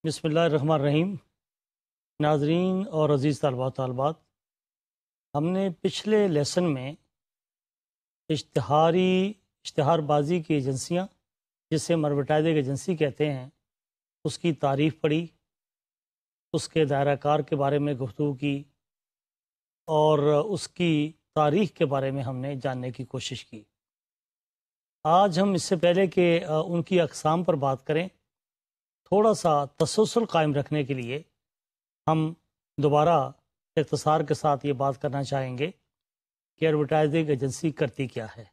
بسم اللہ الرحمن الرحیم. ناظرین اور عزیز طلباء طالبات، ہم نے پچھلے لیسن میں اشتہار بازی کی ایجنسیاں، جسے ہم ایڈورٹائزنگ ایجنسی کہتے ہیں، اس کی تعریف پڑھی، اس کے دائرہ کار کے بارے میں گفتگو کی اور اس کی تاریخ کے بارے میں ہم نے جاننے کی کوشش کی. آج ہم اس سے پہلے کہ ان کی اقسام پر بات کریں، تھوڑا سا تسلسل قائم رکھنے کے لیے ہم دوبارہ اختصار کے ساتھ یہ بات کرنا چاہیں گے کہ ایڈورٹائزنگ ایجنسی کرتی کیا ہے.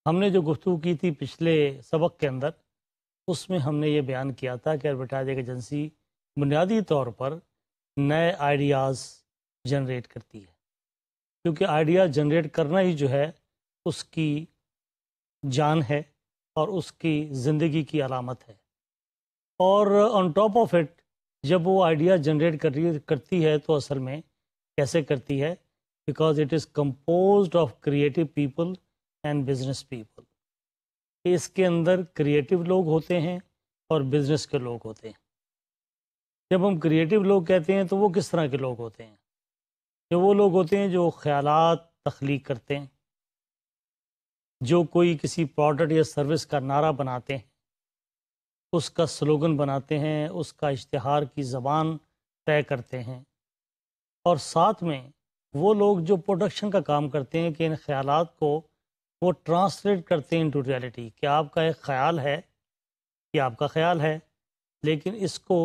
ہم نے جو گفتگو کی تھی پچھلے سبق کے اندر، اس میں ہم نے یہ بیان کیا تھا کہ ایڈورٹائزنگ ایجنسی بنیادی طور پر نئے آئیڈیاز جنریٹ کرتی ہے، کیونکہ آئیڈیا جنریٹ کرنا ہی جو ہے اس کی جان ہے اور اس کی زندگی کی علامت ہے. اور آن ٹاپ آف اٹ، جب وہ آئیڈیا جنریٹ کرتی ہے تو اصل میں کیسے کرتی ہے؟ Because it is composed of creative people and business people. اس کے اندر کریٹیو لوگ ہوتے ہیں اور بزنس کے لوگ ہوتے ہیں. جب ہم کریٹیو لوگ کہتے ہیں تو وہ کس طرح کے لوگ ہوتے ہیں؟ جو وہ لوگ ہوتے ہیں جو خیالات تخلیق کرتے ہیں، جو کوئی کسی پروڈکٹ یا سروس کا نعرہ بناتے ہیں، اس کا سلوگن بناتے ہیں، اس کا اشتہار کی زبان طے کرتے ہیں، اور ساتھ میں وہ لوگ جو پروڈکشن کا کام کرتے ہیں کہ ان خیالات کو وہ ٹرانسلیٹ کرتے ہیں انٹو ریالٹی. کہ آپ کا ایک خیال ہے، کہ آپ کا خیال ہے، لیکن اس کو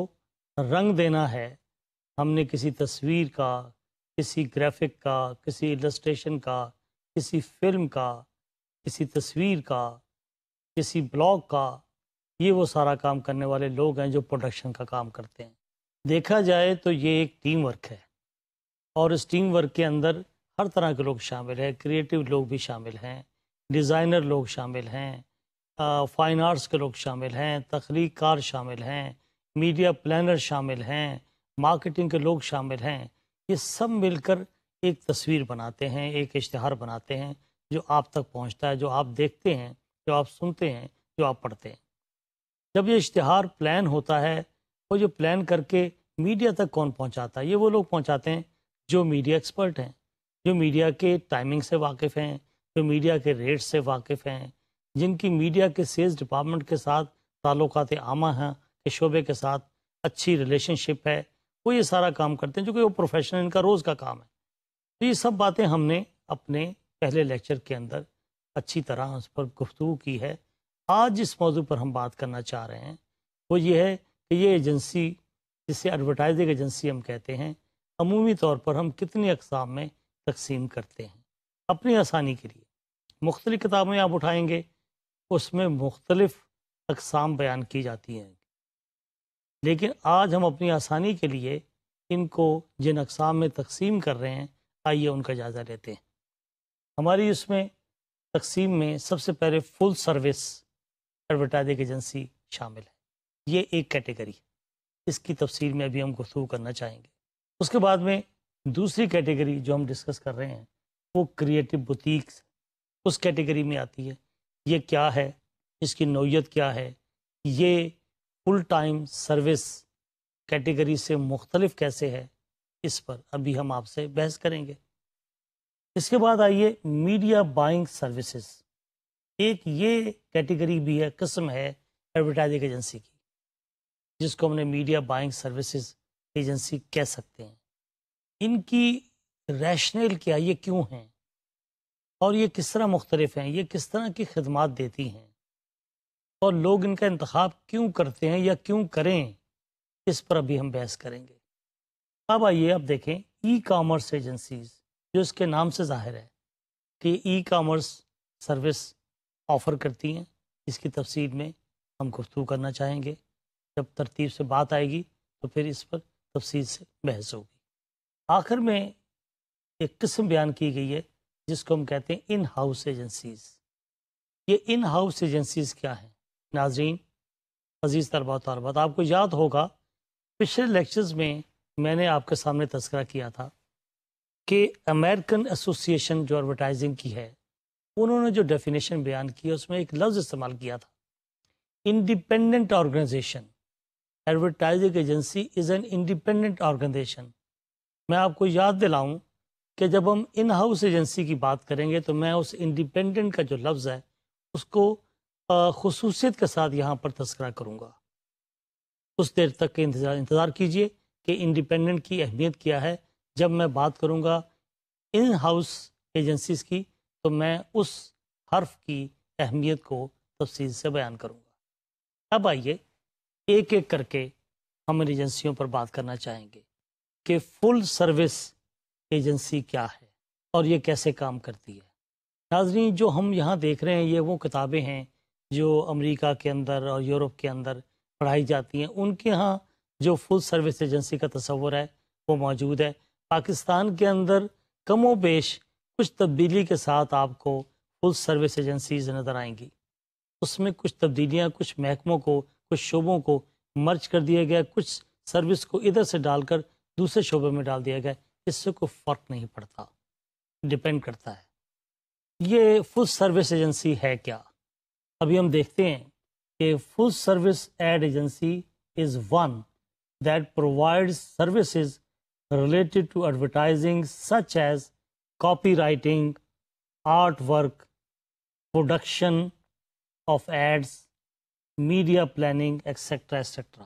رنگ دینا ہے. ہم نے کسی تصویر کا، کسی گرافک کا، کسی السٹریشن کا، کسی فلم کا، کسی تصویر کا، کسی بلاگ کا، یہ وہ سارا کام کرنے والے لوگ ہیں جو پروڈکشن کا کام کرتے ہیں. دیکھا جائے تو یہ ایک ٹیم ورک ہے، اور اس ٹیم ورک کے اندر ہر طرح کے لوگ شامل ہیں. کریٹیو لوگ بھی شامل ہیں، ڈیزائنر لوگ شامل ہیں، فائن آرٹس کے لوگ شامل ہیں، تخلیق کار شامل ہیں، میڈیا پلانر شامل ہیں، مارکیٹنگ کے لوگ شامل ہیں. یہ سب مل کر ایک تصویر بناتے ہیں، ایک اشتہار بناتے ہیں جو آپ تک پہنچتا ہے، جو آپ دیکھتے ہیں، جو آپ سنتے ہیں، جو آپ پڑھتے ہیں. جب یہ اشتہار پلان ہوتا ہے، وہ جو پلان کر کے میڈیا تک کون پہنچاتا ہے؟ یہ وہ لوگ پہنچاتے ہیں جو میڈیا ایکسپرٹ ہیں، جو میڈیا کے ٹائمنگ سے واقف ہیں، جو میڈیا کے ریٹ سے واقف ہیں، جن کی میڈیا کے سیلز ڈپارٹمنٹ کے ساتھ تعلقات عامہ ہیں، کہ شعبے کے ساتھ اچھی ریلیشن شپ ہے. وہ یہ سارا کام کرتے ہیں، جو کہ وہ پروفیشنل ان کا روز کا کام ہے. تو یہ سب باتیں ہم نے اپنے پہلے لیکچر کے اندر اچھی طرح اس پر گفتگو کی ہے. آج جس موضوع پر ہم بات کرنا چاہ رہے ہیں وہ یہ ہے کہ یہ ایجنسی، جسے ایڈورٹائزنگ ایجنسی ہم کہتے ہیں، عمومی طور پر ہم کتنی اقسام میں تقسیم کرتے ہیں. اپنی آسانی کے لیے مختلف کتابیں آپ اٹھائیں گے، اس میں مختلف اقسام بیان کی جاتی ہیں، لیکن آج ہم اپنی آسانی کے لیے ان کو جن اقسام میں تقسیم کر رہے ہیں، آئیے ان کا جائزہ لیتے ہیں. ہماری اس میں تقسیم میں سب سے پہلے فل سروس ایڈورٹائزنگ ایجنسی شامل ہے. یہ ایک کیٹیگری، اس کی تفصیل میں ابھی ہم گفتگو کرنا چاہیں گے. اس کے بعد میں دوسری کیٹیگری جو ہم ڈسکس کر رہے ہیں وہ کریٹو بوتیکس اس کیٹیگری میں آتی ہے. یہ کیا ہے، اس کی نوعیت کیا ہے، یہ فل ٹائم سروس کیٹیگری سے مختلف کیسے ہے، اس پر ابھی ہم آپ سے بحث کریں گے. اس کے بعد آئیے میڈیا بائنگ سروسز. ایک یہ کیٹیگری بھی ہے، قسم ہے ایڈورٹائزنگ ایجنسی کی، جس کو ہم نے میڈیا بائنگ سروسز ایجنسی کہہ سکتے ہیں. ان کی ریشنل کیا، یہ کیوں ہیں اور یہ کس طرح مختلف ہیں، یہ کس طرح کی خدمات دیتی ہیں، اور لوگ ان کا انتخاب کیوں کرتے ہیں یا کیوں کریں، اس پر ابھی ہم بحث کریں گے. اب آئیے اب دیکھیں ای کامرس ایجنسیز، جو اس کے نام سے ظاہر ہے کہ ای کامرس سروس آفر کرتی ہیں. اس کی تفصیل میں ہم گفتگو کرنا چاہیں گے. جب ترتیب سے بات آئے گی تو پھر اس پر تفصیل سے بحث ہوگی. آخر میں ایک قسم بیان کی گئی ہے جس کو ہم کہتے ہیں ان ہاؤس ایجنسیز. یہ ان ہاؤس ایجنسیز کیا ہیں؟ ناظرین، عزیز طلباء و طالبات، آپ کو یاد ہوگا پچھلے لیکچرز میں میں نے آپ کے سامنے تذکرہ کیا تھا کہ امریکن ایسوسی ایشن جو ایڈورٹائزنگ کی ہے، انہوں نے جو ڈیفینیشن بیان کی ہے اس میں ایک لفظ استعمال کیا تھا، independent organisation. Advertising agency is an independent organisation. میں آپ کو یاد دلاؤں کہ جب ہم ان ہاؤس ایجنسی کی بات کریں گے تو میں اس انڈیپینڈنٹ کا جو لفظ ہے اس کو خصوصیت کے ساتھ یہاں پر تذکرہ کروں گا۔ اس دیر تک کے انتظار کیجئے کہ انڈیپینڈنٹ کی اہمیت کیا ہے۔ جب میں بات کروں گا ان ہاؤس ایجنسیز کی تو میں اس حرف کی اہمیت کو تفصیل سے بیان کروں گا۔ اب آئیے ایک ایک کر کے ہم ان ایجنسیوں پر بات کرنا چاہیں گے کہ فل سروس ایجنسی کیا ہے اور یہ کیسے کام کرتی ہے۔ ناظرین، جو ہم یہاں دیکھ رہے ہیں یہ وہ کتابیں ہیں جو امریکہ کے اندر اور یورپ کے اندر پڑھائی جاتی ہیں۔ ان کے ہاں جو فل سروس ایجنسی کا تصور ہے وہ موجود ہے۔ پاکستان کے اندر کم و بیش کچھ تبدیلی کے ساتھ آپ کو فل سروس ایجنسیز نظر آئیں گی۔ اس میں کچھ تبدیلیاں، کچھ محکموں کو، کچھ شعبوں کو مرج کر دیا گیا، کچھ سروس کو ادھر سے ڈال کر دوسرے شعبے میں ڈال دیا گیا۔ اس سے کوئی فرق نہیں پڑتا، ڈپینڈ کرتا ہے۔ یہ فل سروس ایجنسی ہے کیا؟ ابھی ہم دیکھتے ہیں کہ full service ad agency is one that provides services related to advertising such as copywriting, artwork, production of ads, media planning, etc. etc.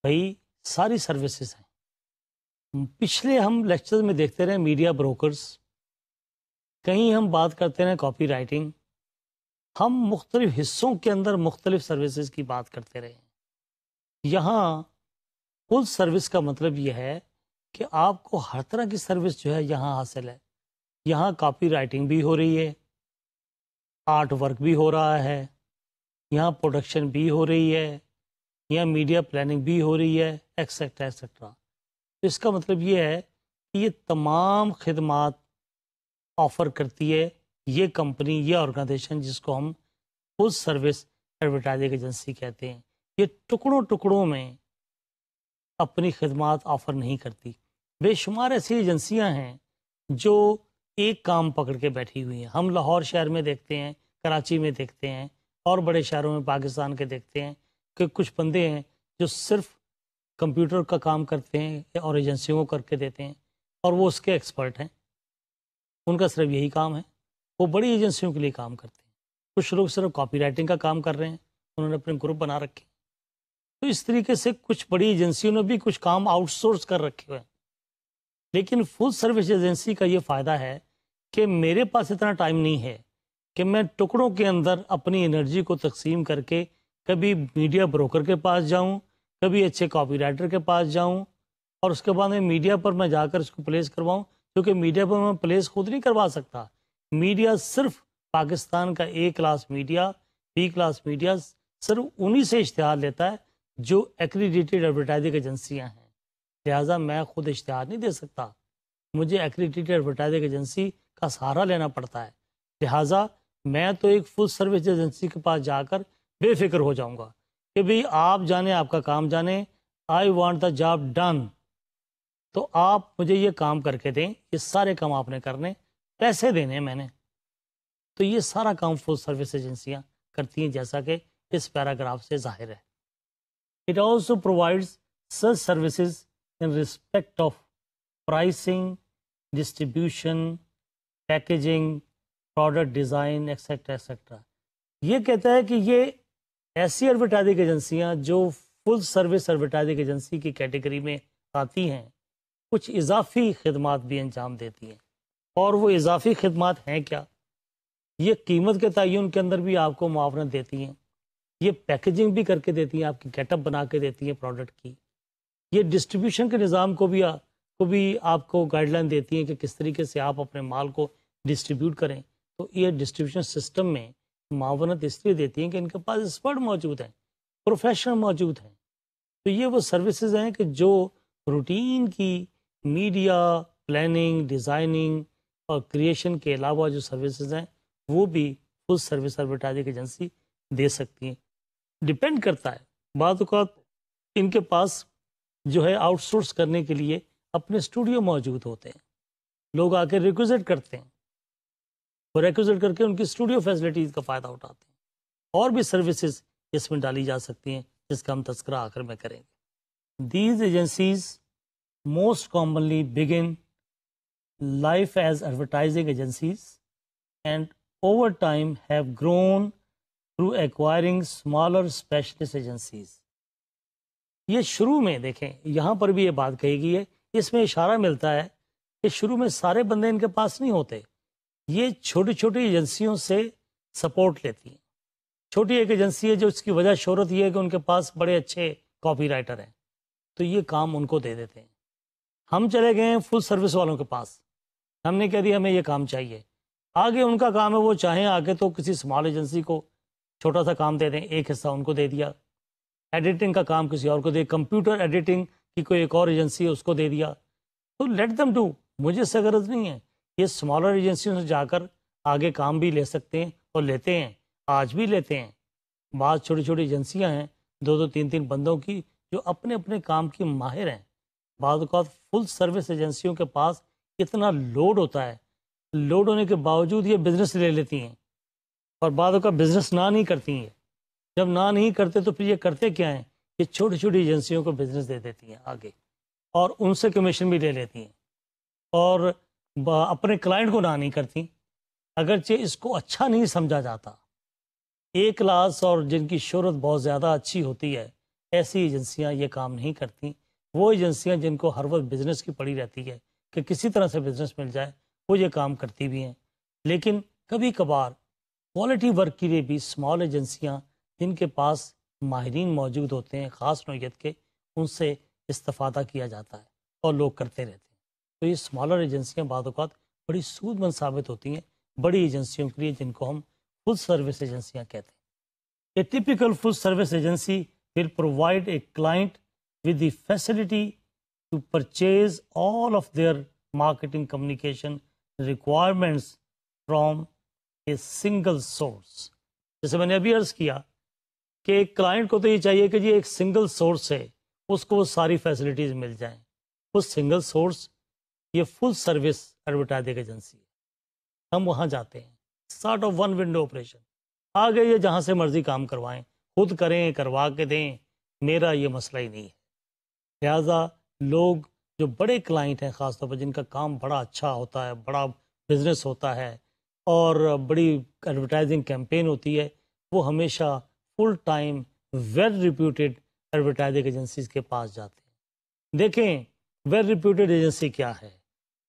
بھائی ساری سروسز ہیں۔ پچھلے ہم لیکچر میں دیکھتے رہے میڈیا بروکرز، کہیں ہم بات کرتے رہے کاپی رائٹنگ، ہم مختلف حصوں کے اندر مختلف سروسز کی بات کرتے رہے ہیں۔ یہاں فل سروس کا مطلب یہ ہے کہ آپ کو ہر طرح کی سروس جو ہے یہاں حاصل ہے۔ یہاں کاپی رائٹنگ بھی ہو رہی ہے، آرٹ ورک بھی ہو رہا ہے، یہاں پروڈکشن بھی ہو رہی ہے، یہاں میڈیا پلاننگ بھی ہو رہی ہے، ایکسیٹرا ایکسیٹرا۔ تو اس کا مطلب یہ ہے کہ یہ تمام خدمات آفر کرتی ہے یہ کمپنی، یہ آرگنائزیشن جس کو ہم فل سروس ایڈورٹائزنگ ایجنسی کہتے ہیں۔ یہ ٹکڑوں ٹکڑوں میں اپنی خدمات آفر نہیں کرتی۔ بے شمار ایسی ایجنسیاں ہیں جو ایک کام پکڑ کے بیٹھی ہوئی ہیں۔ ہم لاہور شہر میں دیکھتے ہیں، کراچی میں دیکھتے ہیں، اور بڑے شہروں میں پاکستان کے دیکھتے ہیں کہ کچھ بندے ہیں جو صرف کمپیوٹر کا کام کرتے ہیں اور ایجنسیوں کو کر کے دیتے ہیں، اور وہ اس کے ایکسپرٹ ہیں، ان کا صرف یہی کام ہے، وہ بڑی ایجنسیوں کے لیے کام کرتے ہیں۔ کچھ لوگ صرف کاپی رائٹنگ کا کام کر رہے ہیں، انہوں نے اپنے گروپ بنا رکھے۔ تو اس طریقے سے کچھ بڑی ایجنسیوں نے بھی کچھ کام آؤٹ سورس کر رکھے ہوئے ہیں۔ لیکن فل سروس ایجنسی کا یہ فائدہ ہے کہ میرے پاس اتنا ٹائم نہیں ہے کہ میں ٹکڑوں کے اندر اپنی انرجی کو تقسیم کر کے کبھی میڈیا بروکر کے پاس جاؤں، کبھی اچھے کاپی رائٹر کے پاس جاؤں، اور اس کے بعد میں میڈیا پر میں جا کر اس کو پلیس کرواؤں، کیونکہ میڈیا پر میں پلیس خود نہیں کروا سکتا۔ میڈیا صرف پاکستان کا A class media, B class media صرف انہی سے اشتہار لیتا ہے جو ایکریڈیٹڈ ایڈورٹائزنگ ایجنسیاں ہیں۔ لہٰذا میں خود اشتہار نہیں دے سکتا، مجھے ایکریڈیٹڈ ایڈورٹائزنگ ایجنسی کا سہارا لینا پڑتا ہے۔ لہٰذا میں تو ایک فل سروس ایجنسی کے پاس جا کر بے فکر ہو جاؤں گا کہ بھئی آپ جانیں، آپ کا کام جانیں، I want the job done, تو آپ مجھے یہ کام کر کے دیں، یہ سارے کام آپ نے کرنے، پیسے دینے میں نے۔ تو یہ سارا کام فل سروس ایجنسیاں کرتی ہیں، جیسا کہ اس پیراگراف سے ظاہر ہے۔ It also provides such services in respect of pricing, distribution, packaging, product design, etc. etc. یہ کہتا ہے کہ یہ ایسی ایڈورٹائزنگ ایجنسیاں جو فل سروس ایڈورٹائزنگ ایجنسی کی کیٹیگری میں آتی ہیں، کچھ اضافی خدمات بھی انجام دیتی ہیں۔ اور وہ اضافی خدمات ہیں کیا؟ یہ قیمت کے تعین کے اندر بھی آپ کو معاونت دیتی ہیں، یہ پیکیجنگ بھی کر کے دیتی ہیں، آپ کی گیٹ اپ بنا کے دیتی ہیں پروڈکٹ کی، یہ ڈسٹریبیوشن کے نظام کو بھی آپ کو گائیڈ لائن دیتی ہیں کہ کس طریقے سے آپ اپنے مال کو ڈسٹریبیوٹ کریں۔ تو یہ ڈسٹریبیوشن سسٹم میں معاونت اس لیے دیتی ہیں کہ ان کے پاس ایکسپرٹ موجود ہیں، پروفیشنل موجود ہیں۔ تو یہ وہ سروسز ہیں کہ جو روٹین کی میڈیا پلاننگ، ڈیزائننگ اور کریشن کے علاوہ جو سروسز ہیں وہ بھی فل سروس ایڈورٹائزنگ ایجنسی دے سکتی ہیں. ڈپینڈ کرتا ہے، بعض اوقات ان کے پاس جو ہے آؤٹ سورس کرنے کے لیے اپنے اسٹوڈیو موجود ہوتے ہیں، لوگ آ کے ریکویزٹ کرتے ہیں اور ریکویزٹ کر کے ان کی اسٹوڈیو فیسلٹیز کا فائدہ اٹھاتے ہیں. اور بھی سروسز اس میں ڈالی جا سکتی ہیں جس کا ہم تذکرہ آخر میں کریں گے. These agencies most commonly begin life as advertising agencies and over time have grown through acquiring smaller specialist agencies. یہ شروع میں دیکھیں یہاں پر بھی یہ بات کہی گئی ہے، اس میں اشارہ ملتا ہے کہ شروع میں سارے بندے ان کے پاس نہیں ہوتے، یہ چھوٹی چھوٹی ایجنسیوں سے سپورٹ لیتی ہیں. چھوٹی ایک ایجنسی ہے جو اس کی وجہ شہرت یہ ہے کہ ان کے پاس بڑے اچھے کاپی رائٹر ہیں، تو یہ کام ان کو دے دیتے ہیں. ہم چلے گئے ہیں فل سروس والوں کے پاس، ہم نے کہہ دیا ہمیں یہ کام چاہیے. آگے ان کا کام ہے، وہ چاہیں آگے تو کسی اسمال ایجنسی کو چھوٹا سا کام دے دیں، ایک حصہ ان کو دے دیا، ایڈیٹنگ کا کام کسی اور کو دے، کمپیوٹر ایڈیٹنگ کی کوئی ایک اور ایجنسی ہے اس کو دے دیا. تو لیٹ دم ڈو، مجھے اس سے غرض نہیں ہے. یہ اسمالر ایجنسیوں سے جا کر آگے کام بھی لے سکتے ہیں اور لیتے ہیں، آج بھی لیتے ہیں. بعض چھوٹی چھوٹی ایجنسیاں ہیں 2-2 3 بندوں کی جو اپنے اپنے کام کی ماہر ہیں. بعض اوقات فل سروس ایجنسیوں کے پاس اتنا لوڈ ہوتا ہے، لوڈ ہونے کے باوجود یہ بزنس لے لیتی ہیں اور بعض اوقات بزنس نہ نہیں کرتی ہیں. جب نہ نہیں کرتے تو پھر یہ کرتے کیا ہیں، یہ چھوٹی چھوٹی ایجنسیوں کو بزنس دے دیتی ہیں آگے اور ان سے کمیشن بھی لے لیتی ہیں اور اپنے کلائنٹ کو نہ نہیں کرتی، اگرچہ اس کو اچھا نہیں سمجھا جاتا. ایک کلاس اور جن کی شہرت بہت زیادہ اچھی ہوتی ہے ایسی ایجنسیاں یہ کام نہیں کرتی. وہ ایجنسیاں جن کو ہر وقت بزنس کی پڑی رہتی ہے کہ کسی طرح سے بزنس مل جائے، وہ یہ کام کرتی بھی ہیں. لیکن کبھی کبھار کوالٹی ورک کے لیے بھی اسمال ایجنسیاں جن کے پاس ماہرین موجود ہوتے ہیں خاص نوعیت کے، ان سے استفادہ کیا جاتا ہے اور لوگ کرتے رہتے ہیں. تو یہ اسمالر ایجنسیاں بعض اوقات بڑی سود مند ثابت ہوتی ہیں بڑی ایجنسیوں کے لیے جن کو ہم فل سروس ایجنسیاں کہتے ہیں. A typical full service agency will provide a client with the facility to purchase all of their marketing communication requirements from a single source. جیسے میں نے ابھی عرض کیا کہ ایک کلائنٹ کو تو یہ چاہیے کہ جی ایک سنگل سورس ہے، اس کو وہ ساری فیسلٹیز مل جائیں. وہ سنگل سورس یہ فل سروس ایڈورٹائزنگ ایجنسی ہے. ہم وہاں جاتے ہیں، sort of one window operation. آگے یہ جہاں سے مرضی کام کروائیں، خود کریں، کروا کے دیں، میرا یہ مسئلہ ہی نہیں ہے. لہٰذا لوگ جو بڑے کلائنٹ ہیں خاص طور پر جن کا کام بڑا اچھا ہوتا ہے، بڑا بزنس ہوتا ہے اور بڑی ایڈورٹائزنگ کیمپین ہوتی ہے، وہ ہمیشہ full time well reputed advertising agencies کے پاس جاتے ہیں. دیکھیں ویل ریپیوٹیڈ ایجنسی کیا ہے.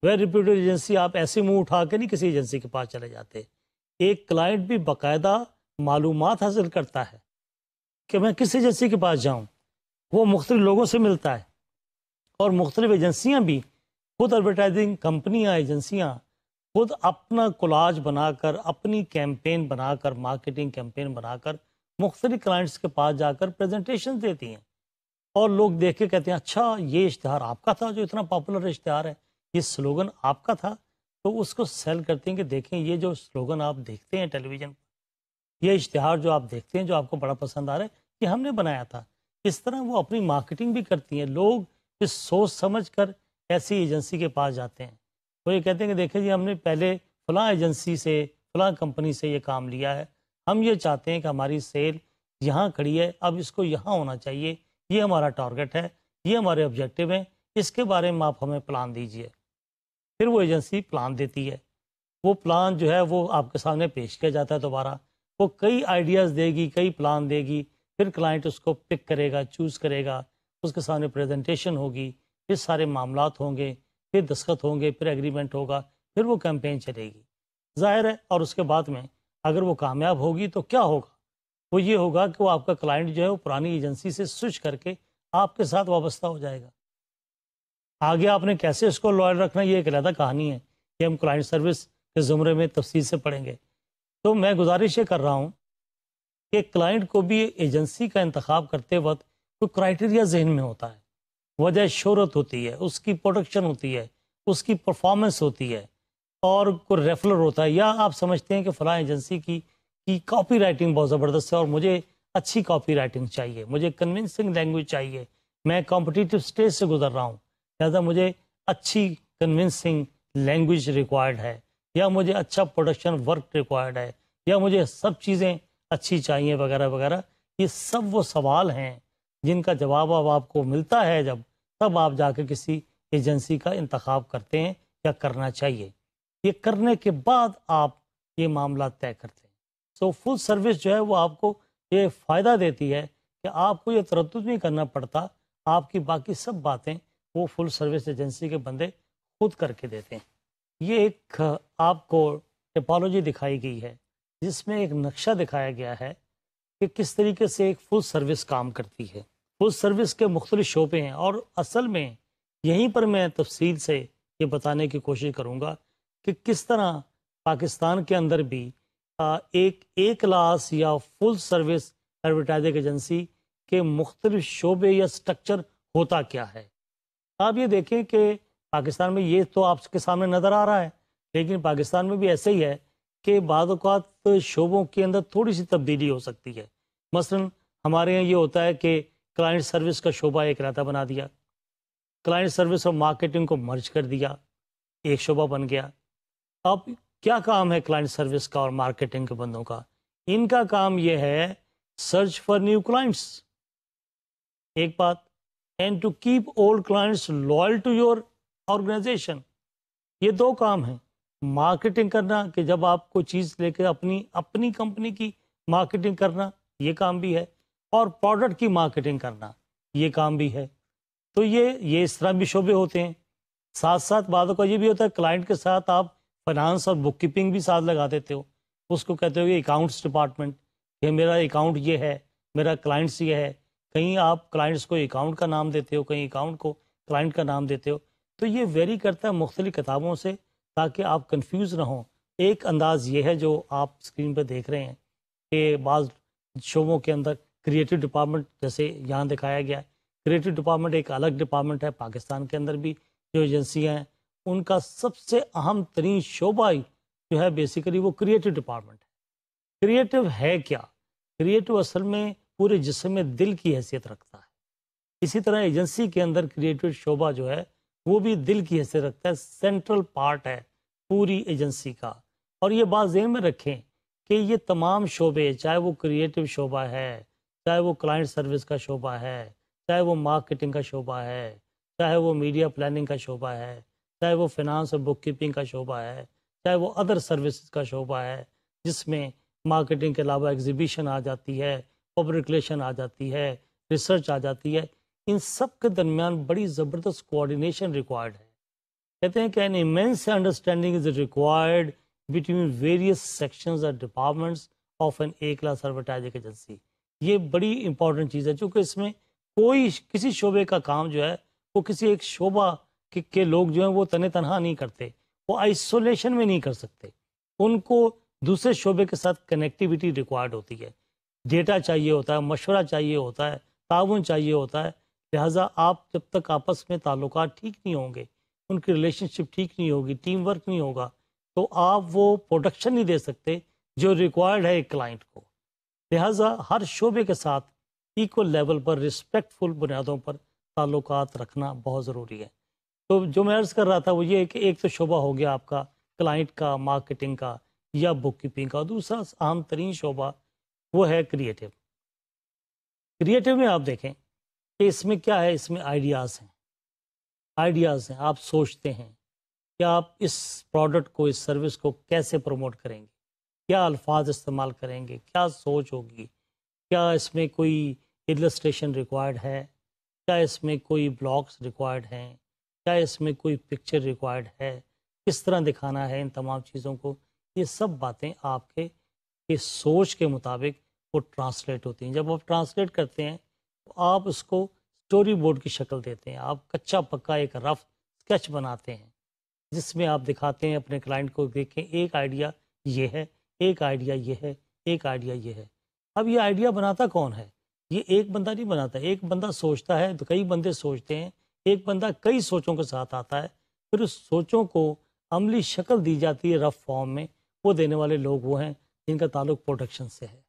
ویل ریپیوٹیڈ ایجنسی آپ ایسے منہ اٹھا کے نہیں کسی ایجنسی کے پاس چلے جاتے. ایک کلائنٹ بھی باقاعدہ معلومات حاصل کرتا ہے کہ میں کس ایجنسی کے پاس جاؤں. وہ مختلف لوگوں سے ملتا ہے اور مختلف ایجنسیاں بھی خود ایڈورٹائزنگ کمپنیاں ایجنسیاں خود اپنا کولاج بنا کر اپنی کیمپین بنا کر مارکیٹنگ کیمپین بنا کر مختلف کلائنٹس کے پاس جا کر پریزنٹیشن دیتی ہیں اور لوگ دیکھ کے کہتے ہیں اچھا یہ اشتہار آپ کا تھا جو اتنا پاپولر اشتہار ہے، یہ سلوگن آپ کا تھا. تو اس کو سیل کرتے ہیں کہ دیکھیں یہ جو سلوگن آپ دیکھتے ہیں ٹیلی ویژن پر، یہ اشتہار جو آپ دیکھتے ہیں جو آپ کو بڑا پسند آ رہا ہے، یہ ہم نے بنایا تھا. اس طرح وہ اپنی مارکیٹنگ بھی کرتی ہیں. لوگ اس سوچ سمجھ کر ایسی ایجنسی کے پاس جاتے ہیں. وہ یہ کہتے ہیں کہ دیکھیں جی ہم نے پہلے فلاں ایجنسی سے فلاں کمپنی سے یہ کام لیا ہے، ہم یہ چاہتے ہیں کہ ہماری سیل یہاں کھڑی ہے، اب اس کو یہاں ہونا چاہیے، یہ ہمارا ٹارگٹ ہے، یہ ہمارے آبجیکٹیو ہیں، اس کے بارے میں آپ ہمیں پلان دیجئے. پھر وہ ایجنسی پلان دیتی ہے. وہ پلان جو ہے وہ آپ کے سامنے پیش کیا جاتا ہے. دوبارہ وہ کئی آئیڈیاز دے گی، کئی پلان دے گی، پھر کلائنٹ اس کو پک کرے گا، چوز کرے گا، اس کے سامنے پریزنٹیشن ہوگی، پھر سارے معاملات ہوں گے، پھر دستخط ہوں گے، پھر ایگریمنٹ ہوگا، پھر وہ کیمپین چلے گی. ظاہر ہے اور اس کے بعد میں اگر وہ کامیاب ہوگی تو کیا ہوگا؟ وہ یہ ہوگا کہ وہ آپ کا کلائنٹ جو ہے وہ پرانی ایجنسی سے سوئچ کر کے آپ کے ساتھ وابستہ ہو جائے گا. آگے آپ نے کیسے اس کو لوئل رکھنا یہ ایک علیحدہ کہانی ہے کہ ہم کلائنٹ سروس کے زمرے میں تفصیل سے پڑھیں گے. تو میں گزارش یہ کر رہا ہوں کہ کلائنٹ کو بھی ایجنسی کا انتخاب کرتے وقت کوئی کرائٹیریا ذہن میں ہوتا ہے. وجہ شہرت ہوتی ہے، اس کی پروڈکشن ہوتی ہے، اس کی پرفارمنس ہوتی ہے اور کوئی ریفلر ہوتا ہے، یا آپ سمجھتے ہیں کہ فلاں ایجنسی کی کہ کاپی رائٹنگ بہت زبردست ہے اور مجھے اچھی کاپی رائٹنگ چاہیے، مجھے کنونسنگ لینگویج چاہیے، میں کمپٹیٹیو اسٹیج سے گزر رہا ہوں، لہٰذا مجھے اچھی کنونسنگ لینگویج ریکوائرڈ ہے، یا مجھے اچھا پروڈکشن ورک ریکوائرڈ ہے، یا مجھے سب چیزیں اچھی چاہیے وغیرہ وغیرہ۔ یہ سب وہ سوال ہیں جن کا جواب اب آپ کو ملتا ہے جب تب آپ جا کے کسی ایجنسی کا انتخاب کرتے ہیں یا کرنا چاہیے۔ یہ کرنے کے بعد آپ یہ معاملات طے کرتے ہیں۔ سو فل سروس جو ہے وہ آپ کو یہ فائدہ دیتی ہے کہ آپ کو یہ تردد نہیں کرنا پڑتا، آپ کی باقی سب باتیں وہ فل سروس ایجنسی کے بندے خود کر کے دیتے ہیں۔ یہ ایک آپ کو ٹپالوجی دکھائی گئی ہے جس میں ایک نقشہ دکھایا گیا ہے کہ کس طریقے سے ایک فل سروس کام کرتی ہے۔ فل سروس کے مختلف شعبے ہیں اور اصل میں یہیں پر میں تفصیل سے یہ بتانے کی کوشش کروں گا کہ کس طرح پاکستان کے اندر بھی ایک کلاس یا فل سروس ایڈورٹائزنگ ایجنسی کے مختلف شعبے یا سٹرکچر ہوتا کیا ہے۔ آپ یہ دیکھیں کہ پاکستان میں یہ تو آپ کے سامنے نظر آ رہا ہے، لیکن پاکستان میں بھی ایسے ہی ہے کہ بعض اوقات شعبوں کے اندر تھوڑی سی تبدیلی ہو سکتی ہے۔ مثلا ہمارے یہاں یہ ہوتا ہے کہ کلائنٹ سروس کا شعبہ ایک رہتا بنا دیا، کلائنٹ سروس اور مارکیٹنگ کو مرج کر دیا، ایک شعبہ بن گیا۔ اب کیا کام ہے کلائنٹ سروس کا اور مارکیٹنگ کے بندوں کا؟ ان کا کام یہ ہے سرچ فار نیو کلائنٹس، ایک بات، and to keep old clients loyal to your organisation. یہ دو کام ہیں، مارکیٹنگ کرنا کہ جب آپ کوئی چیز لے کے اپنی کمپنی کی مارکیٹنگ کرنا، یہ کام بھی ہے، اور پروڈکٹ کی مارکیٹنگ کرنا، یہ کام بھی ہے۔ تو یہ اس طرح بھی شعبے ہوتے ہیں۔ ساتھ ساتھ بعضوں کا یہ بھی ہوتا ہے کلائنٹ کے ساتھ آپ فائنانس اور بک کیپنگ بھی ساتھ لگا دیتے ہو، اس کو کہتے ہو کہ اکاؤنٹس ڈپارٹمنٹ، کہ میرا اکاؤنٹ یہ ہے، میرا کلائنٹس یہ ہے۔ کہیں آپ کلائنٹس کو اکاؤنٹ کا نام دیتے ہو، کہیں اکاؤنٹ کو کلائنٹ کا نام دیتے ہو، تو یہ ویری کرتا ہے مختلف کتابوں سے تاکہ آپ کنفیوز نہ ہوں۔ ایک انداز یہ ہے جو آپ اسکرین پہ دیکھ رہے ہیں کہ بعض شعبوں کے اندر کریٹو ڈپارٹمنٹ جیسے یہاں دکھایا گیا ہے، کریٹو ڈپارٹمنٹ ایک الگ ڈپارٹمنٹ ہے۔ پاکستان کے اندر بھی جو ایجنسیاں ہیں ان کا سب سے اہم ترین شعبہ جو ہے بیسیکلی وہ کریٹو ڈپارٹمنٹ ہے۔ کریٹو ہے کیا؟ کریٹو اصل میں پورے جسم میں دل کی حیثیت رکھتا ہے۔ اسی طرح ایجنسی کے اندر کریٹو شعبہ جو ہے وہ بھی دل کی حیثیت رکھتا ہے، سینٹرل پارٹ ہے پوری ایجنسی کا۔ اور یہ بات ذہن میں رکھیں کہ یہ تمام شعبے، چاہے وہ کریٹو شعبہ ہے، چاہے وہ کلائنٹ سروس کا شعبہ ہے، چاہے وہ مارکیٹنگ کا شعبہ ہے، چاہے وہ میڈیا پلاننگ کا شعبہ ہے، چاہے وہ فنانس اور بک کیپنگ کا شعبہ ہے، چاہے وہ ادر سروسز کا شعبہ ہے جس میں مارکیٹنگ کے علاوہ ایگزیبیشن آ جاتی ہے، پبلک ریلیشن آ جاتی ہے، ریسرچ آ جاتی ہے، ان سب کے درمیان بڑی زبردست کوآرڈینیشن ریکوائرڈ ہے۔ کہتے ہیں کہ an immense understanding is required between various sections or departments of an A-class advertising agency۔ یہ بڑی امپورٹنٹ چیز ہے چونکہ اس میں کسی شعبے کا کام جو ہے وہ کسی ایک شعبہ کے لوگ جو ہیں وہ تنہا تنہا نہیں کرتے، وہ آئسولیشن میں نہیں کر سکتے، ان کو دوسرے شعبے کے ساتھ کنیکٹیویٹی ریکوائرڈ ہوتی ہے، ڈیٹا چاہیے ہوتا ہے، مشورہ چاہیے ہوتا ہے، تعاون چاہیے ہوتا ہے۔ لہٰذا آپ جب تک آپس میں تعلقات ٹھیک نہیں ہوں گے، ان کی ریلیشن شپ ٹھیک نہیں ہوگی، ٹیم ورک نہیں ہوگا، تو آپ وہ پروڈکشن نہیں دے سکتے جو ریکوائرڈ ہے ایک کلائنٹ کو۔ لہٰذا ہر شعبے کے ساتھ ایکول لیول پر رسپیکٹ فل بنیادوں پر تعلقات رکھنا بہت ضروری ہے۔ تو جو میں عرض کر رہا تھا وہ یہ ہے کہ ایک تو شعبہ ہو گیا آپ کا کلائنٹ کا، مارکیٹنگ کا یا بک کیپنگ کا، دوسرا اہم ترین شعبہ وہ ہے کریٹو۔ کریٹو میں آپ دیکھیں کہ اس میں کیا ہے، اس میں آئیڈیاز ہیں، آپ سوچتے ہیں کہ آپ اس پروڈکٹ کو، اس سروس کو کیسے پروموٹ کریں گے، کیا الفاظ استعمال کریں گے، کیا سوچ ہوگی، کیا اس میں کوئی السٹریشن ریکوائرڈ ہے، کیا اس میں کوئی بلاگس ریکوائرڈ ہیں، کیا اس میں کوئی پکچر ریکوائرڈ ہے، کس طرح دکھانا ہے ان تمام چیزوں کو۔ یہ سب باتیں آپ کے سوچ کے مطابق وہ ٹرانسلیٹ ہوتی ہیں۔ جب آپ ٹرانسلیٹ کرتے ہیں تو آپ اس کو سٹوری بورڈ کی شکل دیتے ہیں، آپ کچا پکا ایک رف اسکیچ بناتے ہیں جس میں آپ دکھاتے ہیں اپنے کلائنٹ کو، دیکھیں ایک آئیڈیا یہ ہے، ایک آئیڈیا یہ ہے، ایک آئیڈیا یہ ہے۔ اب یہ آئیڈیا بناتا کون ہے؟ یہ ایک بندہ نہیں بناتا، ایک بندہ سوچتا ہے تو کئی بندے سوچتے ہیں، ایک بندہ کئی سوچوں کے ساتھ آتا ہے، پھر اس سوچوں کو عملی شکل دی جاتی ہے رف فارم میں، وہ دینے والے لوگ وہ ہیں جن کا تعلق پروڈکشن سے ہے.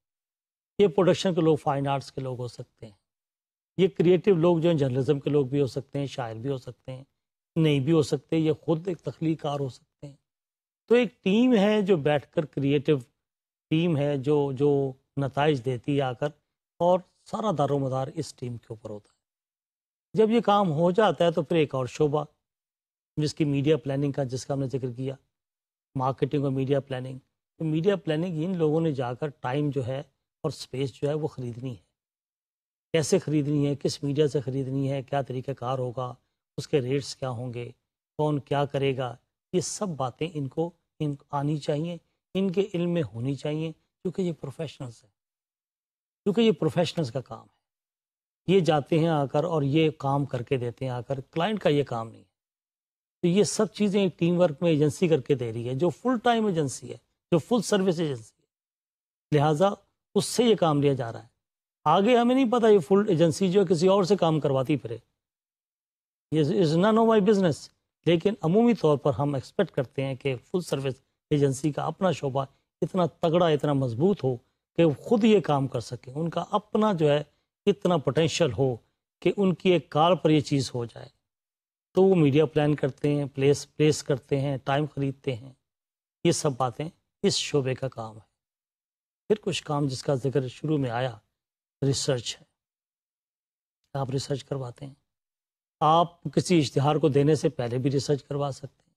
یہ پروڈکشن کے لوگ فائن آرٹس کے لوگ ہو سکتے ہیں, یہ کریٹیو لوگ جو ہیں جرنلزم کے لوگ بھی ہو سکتے ہیں, شاعر بھی ہو سکتے ہیں, نہیں بھی ہو سکتے, یہ خود ایک تخلیق کار ہو سکتے ہیں. تو ایک ٹیم ہے جو بیٹھ کر, کریٹیو ٹیم ہے جو نتائج دیتی ہے آ کر, اور سارا دار و مدار اس ٹیم کے اوپر ہوتا ہے. جب یہ کام ہو جاتا ہے تو پھر ایک اور شعبہ جس کی میڈیا پلاننگ کا, جس کا ہم نے ذکر کیا, مارکیٹنگ اور میڈیا پلاننگ. تو میڈیا پلاننگ ان لوگوں نے جا کر ٹائم جو ہے اور سپیس جو ہے وہ خریدنی ہے. کیسے خریدنی ہے, کس میڈیا سے خریدنی ہے, کیا طریقہ کار ہوگا, اس کے ریٹس کیا ہوں گے, کون کیا کرے گا, یہ سب باتیں ان کو آنی چاہیے, ان کے علم میں ہونی چاہیے, کیونکہ یہ پروفیشنلز ہیں, کیونکہ یہ پروفیشنلز کا کام ہے. یہ جاتے ہیں آ کر اور یہ کام کر کے دیتے ہیں آ کر, کلائنٹ کا یہ کام نہیں ہے. تو یہ سب چیزیں ایک ٹیم ورک میں ایجنسی کر کے دے رہی ہے, جو فل ٹائم ایجنسی ہے, جو فل سروس ایجنسی ہے, لہٰذا اس سے یہ کام لیا جا رہا ہے. آگے ہمیں نہیں پتہ یہ فل ایجنسی جو ہے کسی اور سے کام کرواتی پھرے, یہ از نان آف مائی بزنس. لیکن عمومی طور پر ہم ایکسپیکٹ کرتے ہیں کہ فل سروس ایجنسی کا اپنا شعبہ اتنا تگڑا, اتنا مضبوط ہو کہ وہ خود یہ کام کر سکیں, ان کا اپنا جو ہے اتنا پوٹینشیل ہو کہ ان کی ایک کار پر یہ چیز ہو جائے. تو وہ میڈیا پلان کرتے ہیں, پلیس کرتے ہیں, ٹائم خریدتے ہیں. یہ سب باتیں اس شعبے کا کام ہے. پھر کچھ کام جس کا ذکر شروع میں آیا, ریسرچ ہے. آپ ریسرچ کرواتے ہیں, آپ کسی اشتہار کو دینے سے پہلے بھی ریسرچ کروا سکتے ہیں,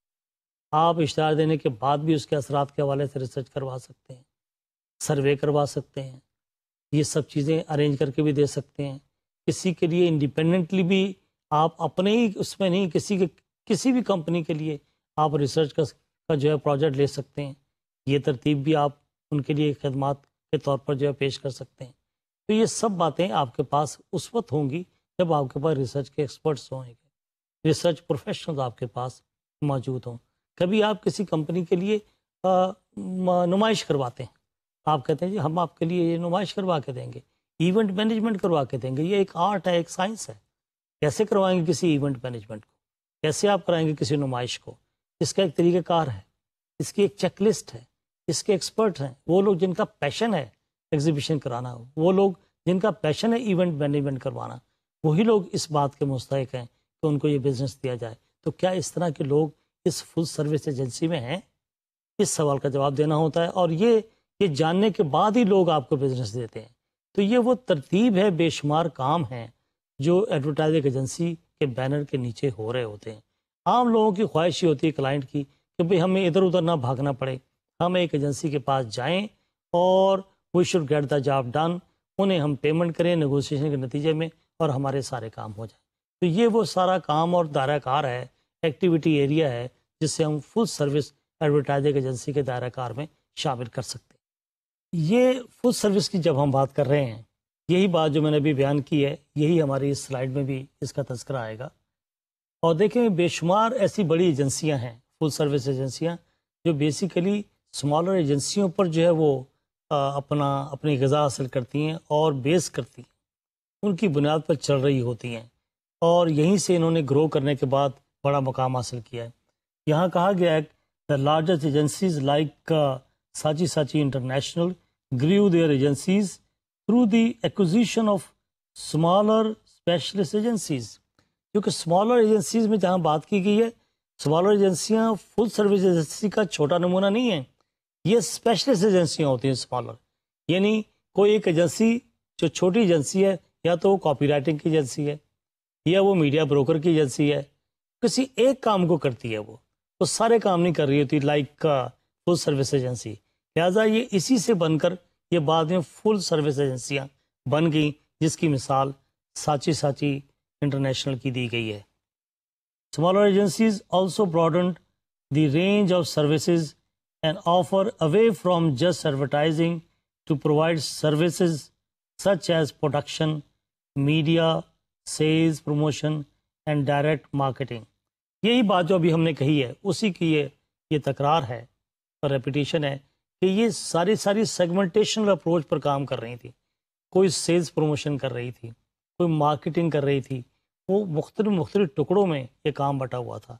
آپ اشتہار دینے کے بعد بھی اس کے اثرات کے حوالے سے ریسرچ کروا سکتے ہیں, سروے کروا سکتے ہیں. یہ سب چیزیں ارینج کر کے بھی دے سکتے ہیں. کسی کے لیے انڈیپینڈنٹلی بھی آپ اپنے ہی اس میں نہیں, کسی بھی کمپنی کے لیے آپ ریسرچ کا جو ہے پروجیکٹ لے سکتے ہیں. یہ ترتیب بھی آپ ان کے لیے خدمات کے طور پر جو ہے پیش کر سکتے ہیں. تو یہ سب باتیں آپ کے پاس اس وقت ہوں گی جب آپ کے پاس ریسرچ کے ایکسپرٹس ہوں گے, ریسرچ پروفیشنلز آپ کے پاس موجود ہوں. کبھی آپ کسی کمپنی کے لیے نمائش کرواتے ہیں, آپ کہتے ہیں جی ہم آپ کے لیے یہ نمائش کروا کے دیں گے, ایونٹ مینجمنٹ کروا کے دیں گے. یہ ایک آرٹ ہے, ایک سائنس ہے. کیسے کروائیں گے کسی ایونٹ مینجمنٹ کو, کیسے آپ کرائیں گے کسی نمائش کو, اس کا ایک طریقہ کار ہے, اس کی ایک چیک لسٹ ہے, اس کے ایکسپرٹ ہیں. وہ لوگ جن کا پیشن ہے ایگزیبیشن کرانا, وہ لوگ جن کا پیشن ہے ایونٹ مینجمنٹ کروانا, وہی لوگ اس بات کے مستحق ہیں کہ ان کو یہ بزنس دیا جائے. تو کیا اس طرح کے لوگ اس فل سروس ایجنسی میں ہیں؟ اس سوال کا جواب دینا ہوتا ہے, اور یہ جاننے کے بعد ہی لوگ آپ کو بزنس دیتے ہیں. تو یہ وہ ترتیب ہے, بے شمار کام ہیں جو ایڈورٹائزنگ ایجنسی کے بینر کے نیچے ہو رہے ہوتے ہیں. عام لوگوں کی خواہش ہی ہوتی ہے کلائنٹ کی کہ بھئی ہمیں ادھر ادھر نہ بھاگنا پڑے, ہم ایک ایجنسی کے پاس جائیں اور we should get the job done, انہیں ہم پیمنٹ کریں نیگوسیشن کے نتیجے میں, اور ہمارے سارے کام ہو جائیں. تو یہ وہ سارا کام اور دائرہ کار ہے, ایکٹیویٹی ایریا ہے, جس سے ہم فل سروس ایڈورٹائزنگ ایجنسی کے دائرہ کار میں شامل کر سکتے ہیں. یہ فل سروس کی جب ہم بات کر رہے ہیں, یہی بات جو میں نے ابھی بیان کی ہے, یہی ہماری اس سلائیڈ میں بھی اس کا تذکرہ آئے گا. اور دیکھیں بے شمار ایسی بڑی ایجنسیاں ہیں, فل سروس ایجنسیاں, جو بیسیکلی اسمالر ایجنسیوں پر جو ہے وہ اپنی غذا حاصل کرتی ہیں اور بیس کرتی ہیں, ان کی بنیاد پر چل رہی ہوتی ہیں, اور یہیں سے انہوں نے گرو کرنے کے بعد بڑا مقام حاصل کیا ہے. یہاں کہا گیا ہے the largest agencies like Saatchi Saatchi international grew their agencies through the acquisition of smaller specialist agencies. کیونکہ اسمالر ایجنسیز میں جہاں بات کی گئی ہے, اسمالر ایجنسیاں فل سروس ایجنسی کا چھوٹا نمونہ نہیں ہیں, یہ اسپیشلسٹ ایجنسیاں ہوتی ہیں اسمالر. یعنی کوئی ایک ایجنسی جو چھوٹی ایجنسی ہے, یا تو وہ کاپی رائٹنگ کی ایجنسی ہے, یا وہ میڈیا بروکر کی ایجنسی ہے, کسی ایک کام کو کرتی ہے, وہ سارے کام نہیں کر رہی ہوتی لائک فل سروس ایجنسی. لہٰذا یہ اسی سے بن کر یہ بعد میں فل سروس ایجنسیاں بن گئیں, جس کی مثال ساچی ساچی انٹرنیشنل کی دی گئی ہے. Smaller agencies also broadened the range of services and offer away from just advertising to provide services such as production, media, sales, promotion and direct marketing. یہی بات جو ابھی ہم نے کہی ہے, اسی کی یہ تکرار ہے اور ریپیٹیشن ہے کہ یہ ساری سیگمنٹیشنل اپروچ پر کام کر رہی تھی. کوئی سیلز پروموشن کر رہی تھی, کوئی مارکیٹنگ کر رہی تھی, وہ مختلف ٹکڑوں میں یہ کام بٹا ہوا تھا,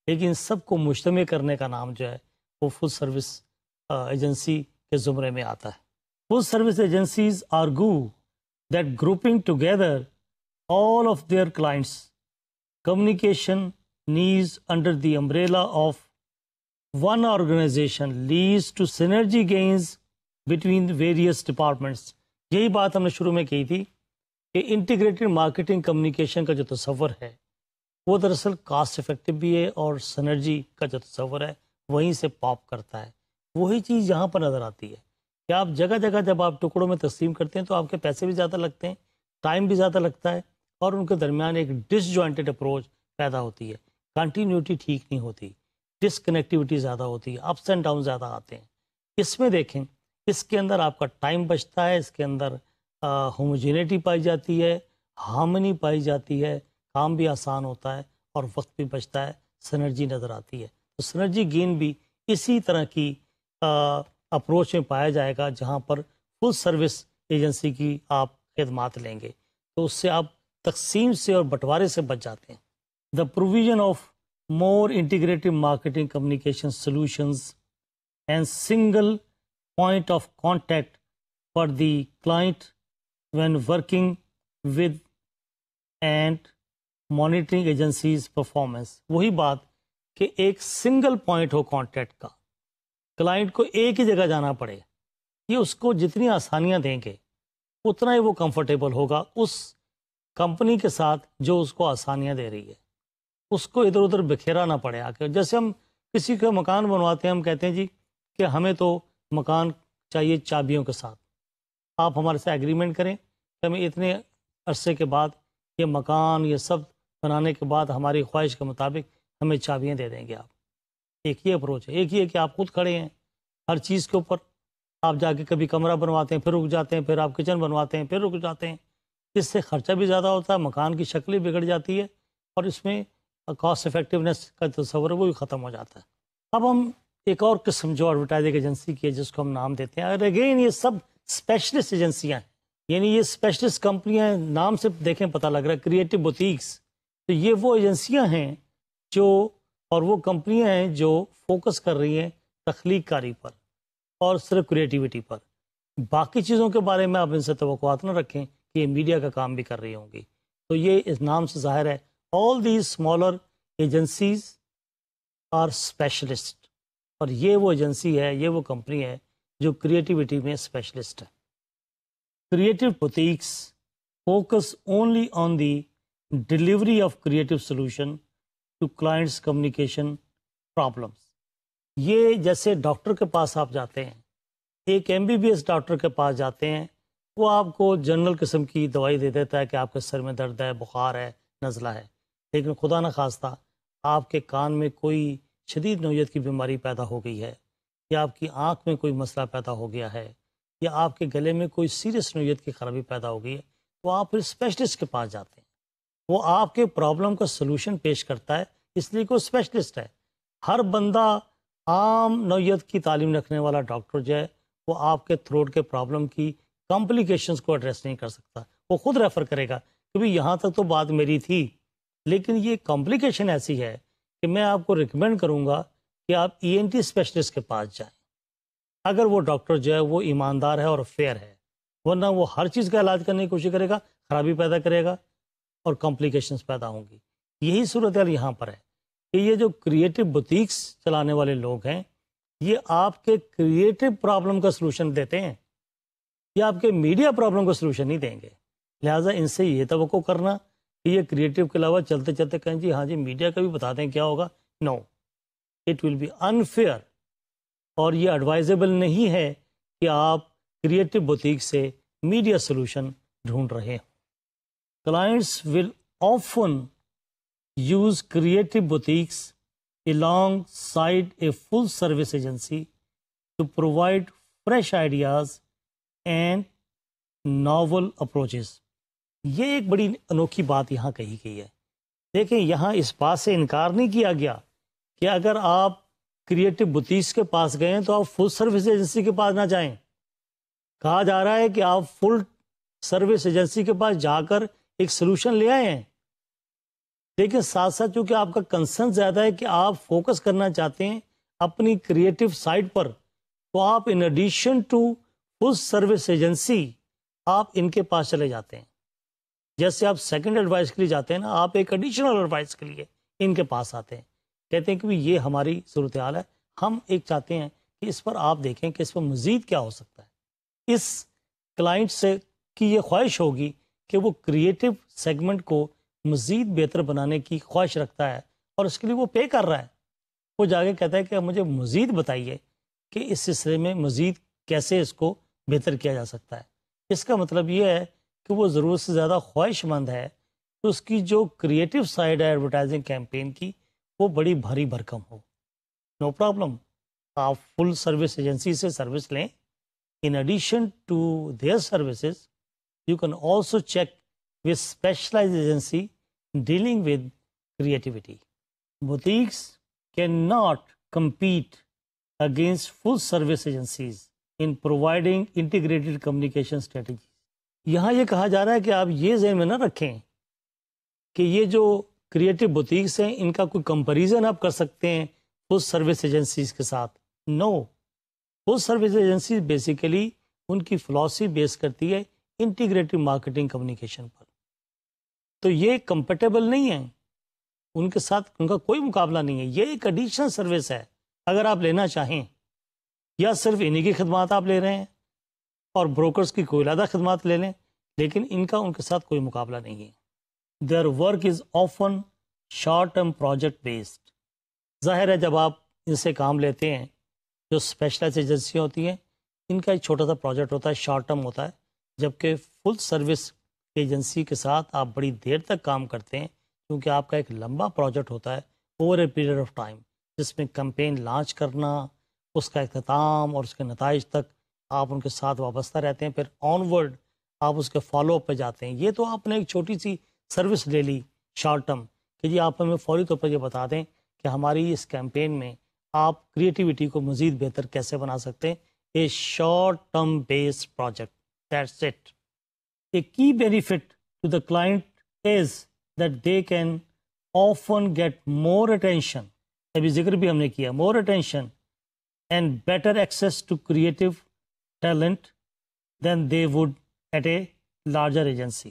لیکن سب کو مجتمع کرنے کا نام جو ہے وہ فل سروس ایجنسی کے زمرے میں آتا ہے. Full service agencies argue that grouping together all of their clients' communication needs under the umbrella of one organization leads to synergy gains between the various departments. یہی بات ہم نے شروع میں کی تھی کہ انٹیگریٹڈ مارکیٹنگ کمیونیکیشن کا جو تصور ہے وہ دراصل کاسٹ افیکٹو بھی ہے، اور سنرجی کا جو تصور ہے وہیں سے پاپ کرتا ہے. وہی چیز یہاں پر نظر آتی ہے کہ آپ جگہ جگہ جب آپ ٹکڑوں میں تقسیم کرتے ہیں تو آپ کے پیسے بھی زیادہ لگتے ہیں، ٹائم بھی زیادہ لگتا ہے، اور ان کے درمیان ایک ڈس جوائنٹڈ اپروچ پیدا ہوتی ہے. کنٹینیوٹی ٹھیک نہیں ہوتی، ڈسکنیکٹیوٹی زیادہ ہوتی ہے، اپس اینڈ ڈاؤن زیادہ آتے ہیں. اس میں دیکھیں، اس کے اندر آپ کا ٹائم بچتا ہے، اس کے اندر ہوموجینٹی پائی جاتی ہے، ہارمنی پائی جاتی ہے، کام بھی آسان ہوتا ہے اور وقت بھی بچتا ہے، سنرجی نظر آتی ہے. تو سنرجی گین بھی اسی طرح کی اپروچ میں پایا جائے گا جہاں پر فل سروس ایجنسی کی آپ خدمات لیں گے، تو اس سے آپ تقسیم سے اور بٹوارے سے بچ جاتے ہیں. The provision of more integrated marketing communication solutions and single point of contact for the client when working with and monitoring agencies performance. وہی بات کہ ایک سنگل پوائنٹ ہو کانٹیکٹ کا، کلائنٹ کو ایک ہی جگہ جانا پڑے، یہ اس کو جتنی آسانیاں دیں گے اتنا ہی وہ کمفرٹیبل ہوگا اس کمپنی کے ساتھ جو اس کو آسانیاں دے رہی ہے. اس کو ادھر ادھر بکھیرا نہ پڑے آ کے. جیسے ہم کسی کا مکان بنواتے ہیں، ہم کہتے ہیں جی کہ ہمیں تو مکان چاہیے چابیوں کے ساتھ، آپ ہمارے سے ایگریمنٹ کریں کہ ہمیں اتنے عرصے کے بعد یہ مکان یہ سب بنانے کے بعد ہماری خواہش کے مطابق ہمیں چابیاں دے دیں گے آپ. ایک یہ اپروچ ہے. ایک یہ کہ آپ خود کھڑے ہیں ہر چیز کے اوپر، آپ جا کے کبھی کمرہ بنواتے ہیں پھر رک جاتے ہیں، پھر آپ کچن بنواتے ہیں پھر رک جاتے ہیں. اس سے خرچہ بھی زیادہ ہوتا ہے، مکان کی شکل بھی بگڑ جاتی ہے، اور اس میں کاسٹ افیکٹونیس کا تصور ہے وہ بھی ختم ہو جاتا ہے. اب ہم ایک اور قسم جو ایڈورٹائزنگ ایجنسی کی ہے جس کو ہم نام دیتے ہیں، اور اگین یہ سب اسپیشلسٹ ایجنسیاں ہیں، یعنی یہ اسپیشلسٹ کمپنیاں ہیں. نام سے دیکھیں پتہ لگ رہا ہے کریٹو بوتیکس. تو یہ وہ ایجنسیاں ہیں جو اور وہ کمپنیاں ہیں جو فوکس کر رہی ہیں تخلیق کاری پر اور صرف کریٹیوٹی پر. باقی چیزوں کے بارے میں آپ ان سے توقعات نہ رکھیں کہ یہ میڈیا کا کام بھی کر رہی ہوں گی. تو یہ اس نام سے ظاہر ہے all these smaller agencies are specialist، اور یہ وہ ایجنسی ہے، یہ وہ کمپنی ہے جو کریٹیوٹی میں اسپیشلسٹ ہے. Creative boutiques focus only on the delivery of creative solution to clients communication problems. یہ جیسے ڈاکٹر کے پاس آپ جاتے ہیں، ایک MBBS ڈاکٹر کے پاس جاتے ہیں، وہ آپ کو جنرل قسم کی دوائی دے دیتا ہے کہ آپ کے سر میں درد ہے، بخار ہے، نزلہ ہے. لیکن خدا نہ خواستہ آپ کے کان میں کوئی شدید نوعیت کی بیماری پیدا ہو گئی ہے، یا آپ کی آنکھ میں کوئی مسئلہ پیدا ہو گیا ہے، یا آپ کے گلے میں کوئی سیریس نوعیت کی خرابی پیدا ہو گئی ہے، وہ آپ پھر اسپیشلسٹ کے پاس جاتے ہیں. وہ آپ کے پرابلم کا سلوشن پیش کرتا ہے، اس لیے کوئی اسپیشلسٹ ہے. ہر بندہ عام نوعیت کی تعلیم رکھنے والا ڈاکٹر جو ہے وہ آپ کے تھروٹ کے پرابلم کی کمپلیکیشنز کو ایڈریس نہیں کر سکتا. وہ خود ریفر کرے گا کہ بھی یہاں تک تو بات میری تھی، لیکن یہ کمپلیکیشن ایسی ہے کہ میں آپ کو ریکمینڈ کروں گا کہ آپ ENT اسپیشلسٹ کے پاس جائیں، اگر وہ ڈاکٹر جو ہے وہ ایماندار ہے اور فیئر ہے. ورنہ وہ ہر چیز کا علاج کرنے کی کوشش کرے گا، خرابی پیدا کرے گا اور کمپلیکیشنز پیدا ہوں گی. یہی صورتحال یہاں پر ہے کہ یہ جو کریٹو بوتیکس چلانے والے لوگ ہیں، یہ آپ کے کریٹو پرابلم کا سلوشن دیتے ہیں، یہ آپ کے میڈیا پرابلم کا سلوشن نہیں دیں گے. لہٰذا ان سے یہ توقع کرنا کہ یہ کریٹو کے علاوہ چلتے چلتے کہیں جی ہاں جی میڈیا کا بھی بتا دیں کیا ہوگا، no, it will be unfair. اور یہ ایڈوائزیبل نہیں ہے کہ آپ کریٹو بوتیک سے میڈیا سلوشن ڈھونڈ رہے ہیں. Clients will often use creative boutiques alongside a full service agency to provide fresh ideas and novel approaches. یہ ایک بڑی انوکھی بات یہاں کہی گئی ہے. دیکھیں یہاں اس بات سے انکار نہیں کیا گیا کہ اگر آپ کریٹو بوتیکس کے پاس گئے ہیں تو آپ فل سروس ایجنسی کے پاس نہ جائیں. کہا جا رہا ہے کہ آپ فل سروس ایجنسی کے پاس جا کر ایک سلوشن لے آئے ہیں، لیکن ساتھ ساتھ چونکہ آپ کا کنسرن زیادہ ہے کہ آپ فوکس کرنا چاہتے ہیں اپنی کریٹو سائٹ پر، تو آپ in addition to full service agency آپ ان کے پاس چلے جاتے ہیں. جیسے آپ سیکنڈ ایڈوائس کے لیے جاتے ہیں نا, آپ ایک ایڈیشنل ایڈوائس کے لیے ان کے پاس آتے ہیں, کہتے ہیں کہ یہ ہماری صورتحال ہے, ہم ایک چاہتے ہیں کہ اس پر آپ دیکھیں کہ اس پر مزید کیا ہو سکتا ہے. اس کلائنٹ سے کی یہ خواہش ہوگی کہ وہ کریٹو سیگمنٹ کو مزید بہتر بنانے کی خواہش رکھتا ہے اور اس کے لیے وہ پے کر رہا ہے. وہ جا کے کہتا ہے کہ مجھے مزید بتائیے کہ اس سلسلے میں مزید کیسے اس کو بہتر کیا جا سکتا ہے. اس کا مطلب یہ ہے کہ وہ ضرورت سے زیادہ خواہش مند ہے تو اس کی جو کریٹو سائڈ ہے ایڈورٹائزنگ کیمپین کی وہ بڑی بھاری بھرکم ہو. نو پرابلم, آپ فل سروس ایجنسی سے سروس لیں. In addition to their services, you can also check with specialized agency dealing with creativity. Boutiques cannot compete against full service agencies in providing integrated communication strategies. یہاں یہ کہا جا رہا ہے کہ آپ یہ ذہن میں نہ رکھیں کہ یہ جو کریٹو بوتیکس ہیں ان کا کوئی کمپیریزن آپ کر سکتے ہیں فل سروس ایجنسیز کے ساتھ. نو, فل سروس ایجنسی بیسیکلی ان کی فلاسفی بیس کرتی ہے انٹیگریٹو مارکیٹنگ کمیونیکیشن پر. تو یہ کمپیٹیبل نہیں ہے, ان کے ساتھ ان کا کوئی مقابلہ نہیں ہے. یہ ایک ایڈیشنل سروس ہے اگر آپ لینا چاہیں, یا صرف انہی کی خدمات آپ لے رہے ہیں اور بروکرز کی کوئی علیحدہ خدمات لے لیں, لیکن ان کا ان کے ساتھ کوئی مقابلہ نہیں ہے. Their work is often short term project based. ظاہر ہے جب آپ ان سے کام لیتے ہیں, جو اسپیشلائز ایجنسیاں ہوتی ہیں ان کا ایک چھوٹا سا پروجیکٹ ہوتا ہے, شارٹ ٹرم ہوتا ہے, جبکہ فل سروس ایجنسی کے ساتھ آپ بڑی دیر تک کام کرتے ہیں کیونکہ آپ کا ایک لمبا پروجیکٹ ہوتا ہے over a period of time, جس میں کمپین لانچ کرنا, اس کا اختتام اور اس کے نتائج تک آپ ان کے ساتھ وابستہ رہتے ہیں. پھر آن ورڈ آپ اس کے فالو اپ پہ جاتے ہیں. یہ تو آپ نے ایک چھوٹی سی سروس لے لی شارٹ ٹرم کہ جی آپ ہمیں فوری طور پر یہ بتا دیں کہ ہماری اس کیمپین میں آپ کریٹیوٹی کو مزید بہتر کیسے بنا سکتے ہیں. A short term based project, that's it. A key benefit to the client is that they can often get more attention, ابھی ذکر بھی ہم نے کیا, more attention and better access to creative talent than they would at a larger agency.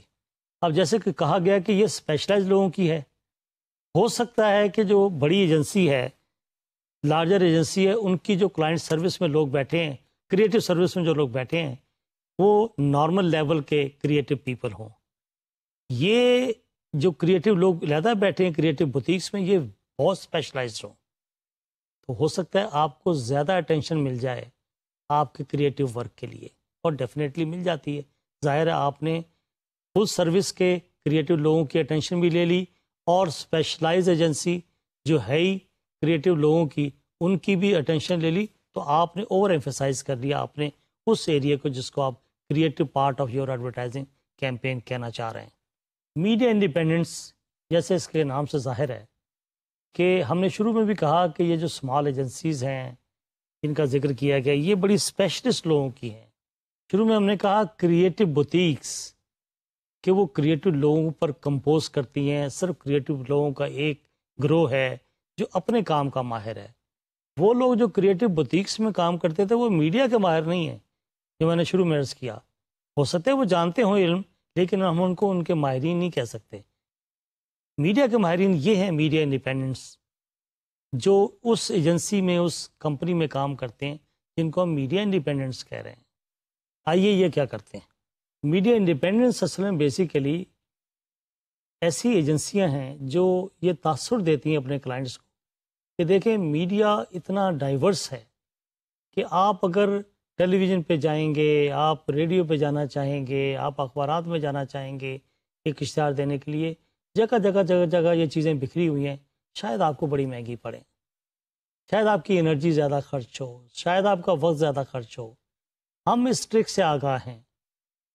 اب جیسے کہ کہا گیا کہ یہ اسپیشلائز لوگوں کی ہے, ہو سکتا ہے کہ جو بڑی ایجنسی ہے, لارجر ایجنسی ہے, ان کی جو کلائنٹ سروس میں لوگ بیٹھے ہیں, کریٹو سروس میں جو لوگ بیٹھے ہیں وہ نارمل لیول کے کریٹو پیپل ہوں. یہ جو کریٹو لوگ علیحدہ بیٹھے ہیں کریٹو بوتیکس میں, یہ بہت اسپیشلائزڈ ہوں. تو ہو سکتا ہے آپ کو زیادہ اٹینشن مل جائے آپ کے کریٹو ورک کے لیے, اور ڈیفینیٹلی مل جاتی ہے. ظاہر ہے آپ نے فل سروس کے کریٹو لوگوں کی اٹینشن بھی لے لی, اور اسپیشلائز ایجنسی جو ہے ہی کریٹو لوگوں کی ان کی بھی اٹینشن لے لی, تو آپ نے اوور ایمفیسائز کر دیا آپ نے اس ایریا کو جس کو آپ creative part of your advertising campaign کہنا چاہ رہے ہیں. میڈیا انڈیپینڈنس, جیسے اس کے نام سے ظاہر ہے کہ ہم نے شروع میں بھی کہا کہ یہ جو اسمال ایجنسیز ہیں ان کا ذکر کیا گیا, یہ بڑی اسپیشلسٹ لوگوں کی ہیں. شروع میں ہم نے کہا کریٹو بوتیکس کہ وہ کریٹو لوگوں پر کمپوز کرتی ہیں, صرف کریٹو لوگوں کا ایک گروہ ہے جو اپنے کام کا ماہر ہے. وہ لوگ جو کریٹو بوتیکس میں کام کرتے تھے وہ میڈیا کے ماہر نہیں ہیں, جو میں نے شروع میں عرض کیا. ہو سکتا ہے وہ جانتے ہوں علم, لیکن ہم ان کو ان کے ماہرین نہیں کہہ سکتے. میڈیا کے ماہرین یہ ہیں میڈیا انڈیپینڈنٹس, جو اس ایجنسی میں اس کمپنی میں کام کرتے ہیں, جن کو ہم میڈیا انڈیپینڈنٹس کہہ رہے ہیں. آئیے یہ کیا کرتے ہیں. میڈیا انڈیپینڈنس اصل میں بیسیکلی ایسی ایجنسیاں ہیں جو یہ تاثر دیتی ہیں اپنے کلائنٹس کو کہ دیکھیں میڈیا اتنا ڈائیورس ہے کہ آپ اگر ٹیلی ویژن پہ جائیں گے, آپ ریڈیو پہ جانا چاہیں گے, آپ اخبارات میں جانا چاہیں گے ایک اشتہار دینے کے لیے, جگہ جگہ جگہ جگہ یہ چیزیں بکھری ہوئی ہیں. شاید آپ کو بڑی مہنگی پڑیں, شاید آپ کی انرجی زیادہ خرچ ہو, شاید آپ کا وقت زیادہ خرچ ہو. ہم اس ٹرک سے آگاہ ہیں.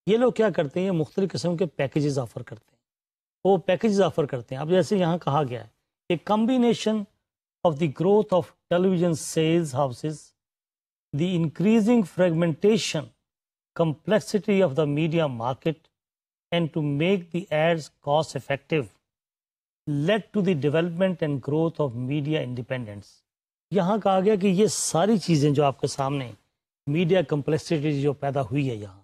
یہ لوگ کیا کرتے ہیں, یہ مختلف قسم کے پیکیجز آفر کرتے ہیں. وہ پیکیجز آفر کرتے ہیں. اب جیسے یہاں کہا گیا ہے کہ combination of the growth of television sales houses, the increasing fragmentation, complexity of the media market, and to make the ads cost effective led to the development and growth of media independence. یہاں کہا گیا کہ یہ ساری چیزیں جو آپ کے سامنے میڈیا کمپلیکسٹی جو پیدا ہوئی ہے یہاں،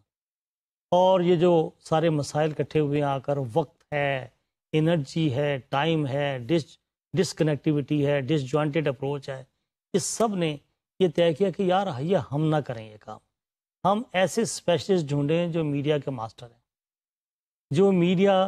اور یہ جو سارے مسائل کٹھے ہوئے ہیں آ کر، وقت ہے، انرجی ہے، ٹائم ہے، ڈسکنیکٹیوٹی ہے، ڈس جوائنٹڈ اپروچ ہے، اس سب نے یہ طے کیا کہ یار یہ ہم نہ کریں یہ کام، ہم ایسے اسپیشلسٹ ڈھونڈیں جو میڈیا کے ماسٹر ہیں، جو میڈیا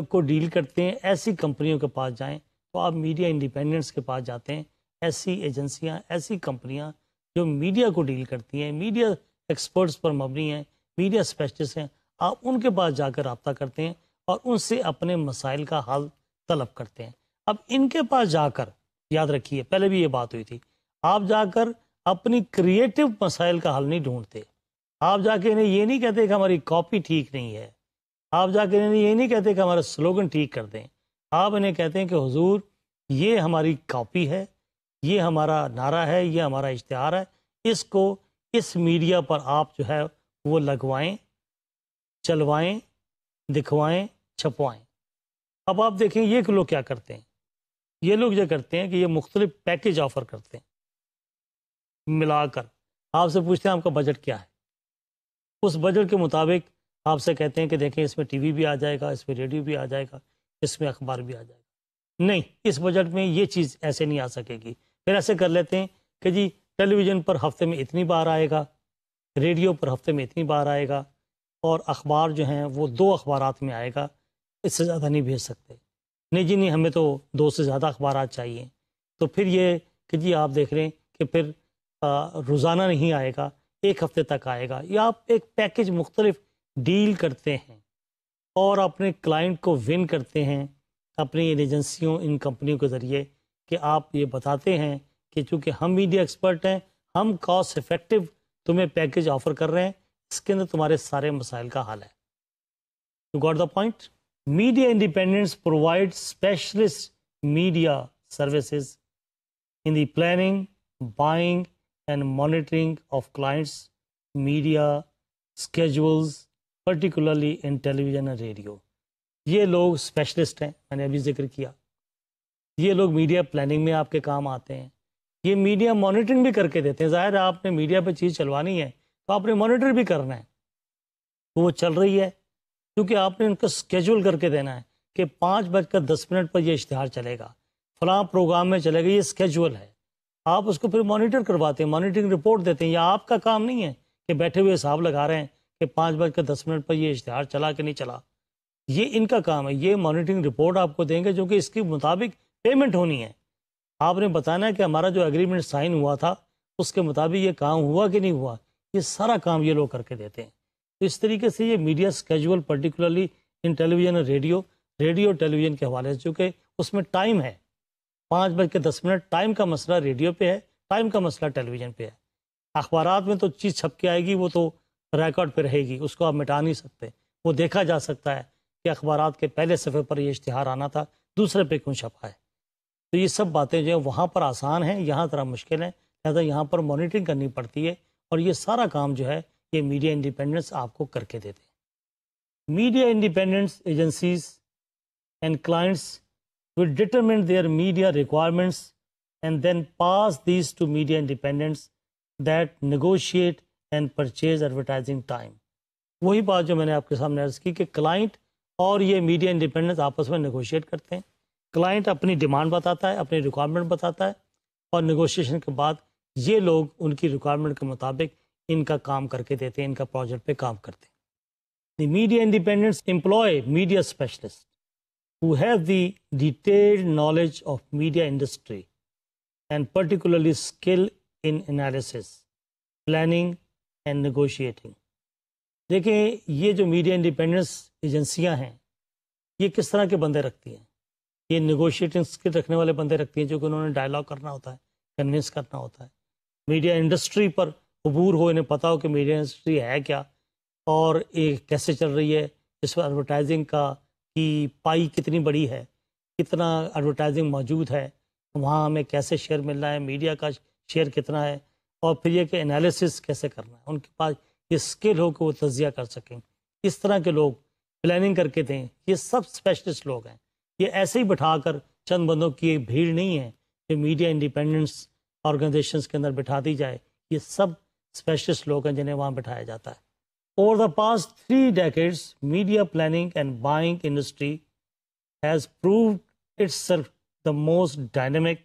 کو ڈیل کرتے ہیں، ایسی کمپنیوں کے پاس جائیں۔ تو آپ میڈیا انڈیپینڈنس کے پاس جاتے ہیں، ایسی ایجنسیاں، ایسی کمپنیاں جو میڈیا کو ڈیل کرتی ہیں، میڈیا ایکسپرٹس پر مبنی ہیں، میڈیا اسپیشلسٹ ہیں، آپ ان کے پاس جا کر رابطہ کرتے ہیں اور ان سے اپنے مسائل کا حل طلب کرتے ہیں۔ اب ان کے پاس جا کر، یاد رکھیے پہلے بھی یہ بات ہوئی تھی، آپ جا کر اپنی کریٹو مسائل کا حل نہیں ڈھونڈتے، آپ جا کے انہیں یہ نہیں کہتے کہ ہماری کاپی ٹھیک نہیں ہے، آپ جا کے انہیں یہ نہیں کہتے کہ ہمارا سلوگن ٹھیک کر دیں، آپ انہیں کہتے ہیں کہ حضور یہ ہماری کاپی ہے، یہ ہمارا نعرہ ہے، یہ ہمارا اشتہار ہے، اس کو اس میڈیا پر آپ جو ہے وہ لگوائیں، چلوائیں، دکھوائیں، چھپوائیں۔ اب آپ دیکھیں یہ لوگ کیا کرتے ہیں، یہ لوگ یہ کرتے ہیں کہ یہ مختلف پیکج آفر کرتے ہیں، ملا کر آپ سے پوچھتے ہیں آپ کا بجٹ کیا ہے، اس بجٹ کے مطابق آپ سے کہتے ہیں کہ دیکھیں اس میں ٹی وی بھی آ جائے گا، اس میں ریڈیو بھی آ جائے گا، اس میں اخبار بھی آ جائے گا، نہیں اس بجٹ میں یہ چیز ایسے نہیں آ سکے گی۔ پھر ایسے کر لیتے ہیں کہ جی ٹیلی ویژن پر ہفتے میں اتنی بار آئے گا، ریڈیو پر ہفتے میں اتنی بار آئے گا، اور اخبار جو ہیں وہ 2 اخبارات میں آئے گا، اس سے زیادہ نہیں بھیج سکتے۔ نہیں جی نہیں، ہمیں تو 2 سے زیادہ اخبارات چاہیے۔ تو پھر یہ کہ جی آپ دیکھ رہے ہیں کہ پھر روزانہ نہیں آئے گا، 1 ہفتے تک آئے گا، یا آپ ایک پیکج مختلف ڈیل کرتے ہیں اور اپنے کلائنٹ کو ون کرتے ہیں اپنی ان ایجنسیوں، ان کمپنیوں کے ذریعے، کہ آپ یہ بتاتے ہیں کہ چونکہ ہم میڈیا ایکسپرٹ ہیں، ہم کاسٹ افیکٹو تمہیں پیکج آفر کر رہے ہیں، اس کے اندر تمہارے سارے مسائل کا حل ہے۔ You got the point? Media independence provide specialist media services in the planning, buying and monitoring of clients' media schedules, particularly in television and radio۔ یہ لوگ اسپیشلسٹ ہیں، میں نے ابھی ذکر کیا، یہ لوگ میڈیا پلاننگ میں آپ کے کام آتے ہیں، یہ میڈیا مانیٹرنگ بھی کر کے دیتے ہیں۔ ظاہر ہے آپ نے میڈیا پہ چیز چلوانی ہے تو آپ نے مانیٹر بھی کرنا ہے، وہ چل رہی ہے، کیونکہ آپ نے ان کو اسکیجول کر کے دینا ہے کہ 5:10 پر یہ اشتہار چلے گا، فلاں پروگرام میں چلے گا، یہ اسکیجول ہے۔ آپ اس کو پھر مانیٹر کرواتے ہیں، مانیٹرنگ رپورٹ دیتے ہیں۔ یا آپ کا کام نہیں ہے کہ بیٹھے ہوئے حساب لگا رہے ہیں کہ 5:10 پر یہ اشتہار چلا کہ نہیں چلا، یہ ان کا کام ہے۔ یہ مانیٹرنگ رپورٹ آپ کو دیں گے جو کہ اس کے مطابق پیمنٹ ہونی ہے۔ آپ نے بتانا ہے کہ ہمارا جو ایگریمنٹ سائن ہوا تھا اس کے مطابق یہ کام ہوا کہ نہیں ہوا، یہ سارا کام یہ لوگ کر کے دیتے ہیں۔ تو اس طریقے سے یہ media schedule, particularly in television اور ریڈیو ٹیلی ویژن کے حوالے سے، چونکہ اس میں ٹائم ہے، 5:10 ٹائم کا مسئلہ ریڈیو پہ ہے، ٹائم کا مسئلہ ٹیلی ویژن پہ ہے۔ اخبارات میں تو چیز چھپ کے آئے گی، وہ تو ریکارڈ پہ رہے گی، اس کو آپ مٹا نہیں سکتے، وہ دیکھا جا سکتا ہے کہ اخبارات کے پہلے صفحے پر یہ اشتہار آنا تھا، دوسرے پہ کیوں چھپا ہے۔ تو یہ سب باتیں جو ہیں وہاں پر آسان ہیں، یہاں ذرا مشکل ہیں، لہٰذا یہاں پر مانیٹرنگ کرنی پڑتی ہے، اور یہ سارا کام جو ہے یہ میڈیا انڈیپینڈنس آپ کو کر کے دیتے ہیں۔ Media independence agencies and clients will determine their media requirements and then pass these to media independents that negotiate and purchase advertising time۔ وہی بات جو میں نے آپ کے سامنے عرض کی کہ کلائنٹ اور یہ میڈیا انڈیپینڈنس آپس میں نیگوشیٹ کرتے ہیں، کلائنٹ اپنی ڈیمانڈ بتاتا ہے، اپنی ریکوائرمنٹ بتاتا ہے، اور نیگوشیشن کے بعد یہ لوگ ان کی ریکوائرمنٹ کے مطابق ان کا کام کر کے دیتے ہیں، ان کا پروجیکٹ پہ کام کرتے ہیں۔ The media independents employ media specialists who have the detailed knowledge of media industry and particularly skill in analysis, planning and negotiating۔ دیکھیں یہ جو میڈیا انڈیپینڈنس ایجنسیاں ہیں یہ کس طرح کے بندے رکھتی ہیں؟ یہ نیگوشیٹنگ اسکل رکھنے والے بندے رکھتی ہیں، جو کہ انہوں نے ڈائلاگ کرنا ہوتا ہے، کنونس کرنا ہوتا ہے، میڈیا انڈسٹری پر عبور ہو، انہیں پتہ ہو کہ میڈیا انڈسٹری ہے کیا اور یہ کیسے چل رہی ہے، اس پر ایڈورٹائزنگ کا کی پائی کتنی بڑی ہے، کتنا ایڈورٹائزنگ موجود ہے، وہاں ہمیں کیسے شیئر مل رہا ہے، میڈیا کا شیئر کتنا ہے، اور پھر یہ کہ انالیسس کیسے کرنا ہے، ان کے پاس یہ اسکل ہو کہ وہ تجزیہ کر سکیں۔ اس طرح کے لوگ پلاننگ کر کے دیں، یہ سب اسپیشلسٹ لوگ ہیں۔ یہ ایسے ہی بٹھا کر چند بندوں کی ایک بھیڑ نہیں ہے کہ میڈیا انڈیپینڈنس آرگنائزیشنز کے اندر بٹھا دی جائے، یہ سب اسپیشلسٹ لوگ ہیں جنہیں وہاں بٹھایا جاتا ہے. Over the past 3 decades, media planning and buying industry has proved itself the most dynamic,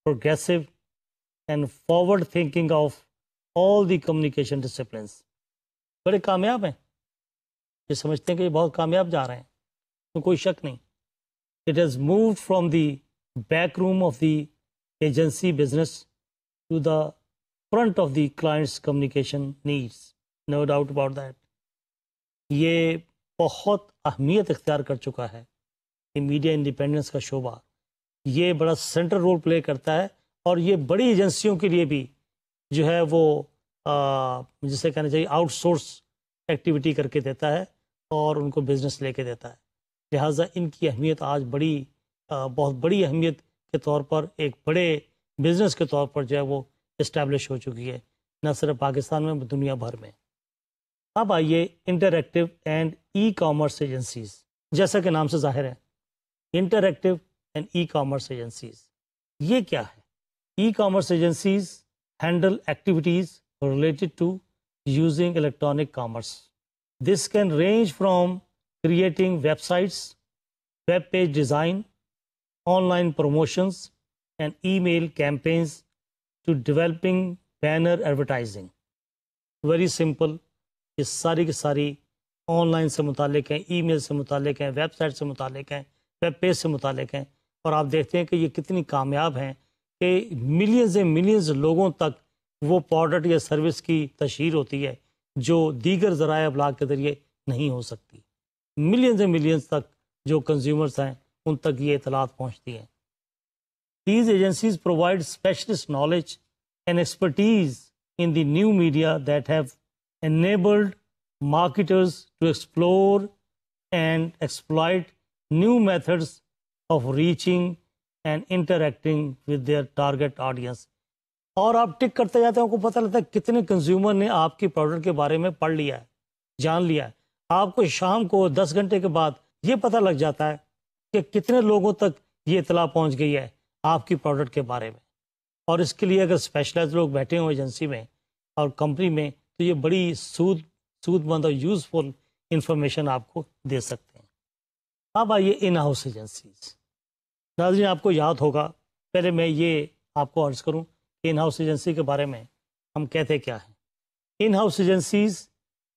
progressive, and forward-thinking of all the communication disciplines. بڑے کامیاب ہیں، یہ سمجھتے ہیں کہ یہ بہت کامیاب جا رہے ہیں، تو کوئی شک نہیں. It has moved from the back room of the agency business to the front of the client's communication needs. No doubt about that. یہ بہت اہمیت اختیار کر چکا ہے کہ میڈیا انڈیپینڈنس کا شعبہ یہ بڑا سینٹرل رول پلے کرتا ہے، اور یہ بڑی ایجنسیوں کے لیے بھی جو ہے وہ جسے کہنا چاہیے آؤٹ سورس ایکٹیویٹی کر کے دیتا ہے اور ان کو بزنس لے کے دیتا ہے. لہٰذا ان کی اہمیت آج بہت بڑی اہمیت کے طور پر ایک بڑے بزنس کے طور پر جو ہے وہ اسٹیبلش ہو چکی ہے، نہ صرف پاکستان میں دنیا بھر میں. اب آئیے interactive and e commerce agencies. جیسا کہ نام سے ظاہر ہے، interactive and e commerce agencies یہ کیا ہے؟ E commerce agencies handle activities related to using electronic commerce. This can range from creating websites, web page design, online promotions and email campaigns to developing banner advertising. Very simple, یہ ساری کی ساری on line سے متعلق ہیں، ای میل سے متعلق ہیں، ویب سائٹ سے متعلق ہیں، ویب پیج سے متعلق ہیں. اور آپ دیکھتے ہیں کہ یہ کتنی کامیاب ہیں کہ ملینز لوگوں تک وہ پروڈکٹ یا سروس کی تشہیر ہوتی ہے جو دیگر ذرائع ابلاغ کے ذریعے نہیں ہو سکتی. ملینز تک جو کنزیومرز ہیں ان تک یہ اطلاعات پہنچتی ہیں. These agencies provide specialist knowledge and expertise in the new media that have enabled marketers to explore and exploit new methods of reaching and interacting with their target audience. اور آپ ٹک کرتے جاتے ہیں، آپ کو پتہ لگتا ہے کتنے کنزیومر نے آپ کی پروڈکٹ کے بارے میں پڑھ لیا ہے، جان لیا ہے. آپ کو شام کو 10 گھنٹے کے بعد یہ پتہ لگ جاتا ہے کہ کتنے لوگوں تک یہ اطلاع پہنچ گئی ہے آپ کی پروڈکٹ کے بارے میں. اور اس کے لیے اگر اسپیشلائز لوگ بیٹھے ہوں ایجنسی میں اور کمپنی میں تو یہ بڑی سود مند اور یوزفل انفارمیشن آپ کو دے سکتے ہیں. اب آئیے ان ہاؤس ایجنسیز. ناظرین آپ کو یاد ہوگا، پہلے میں یہ آپ کو عرض کروں کہ ان ہاؤس ایجنسی کے بارے میں ہم کہتے کیا ہیں. In house agencies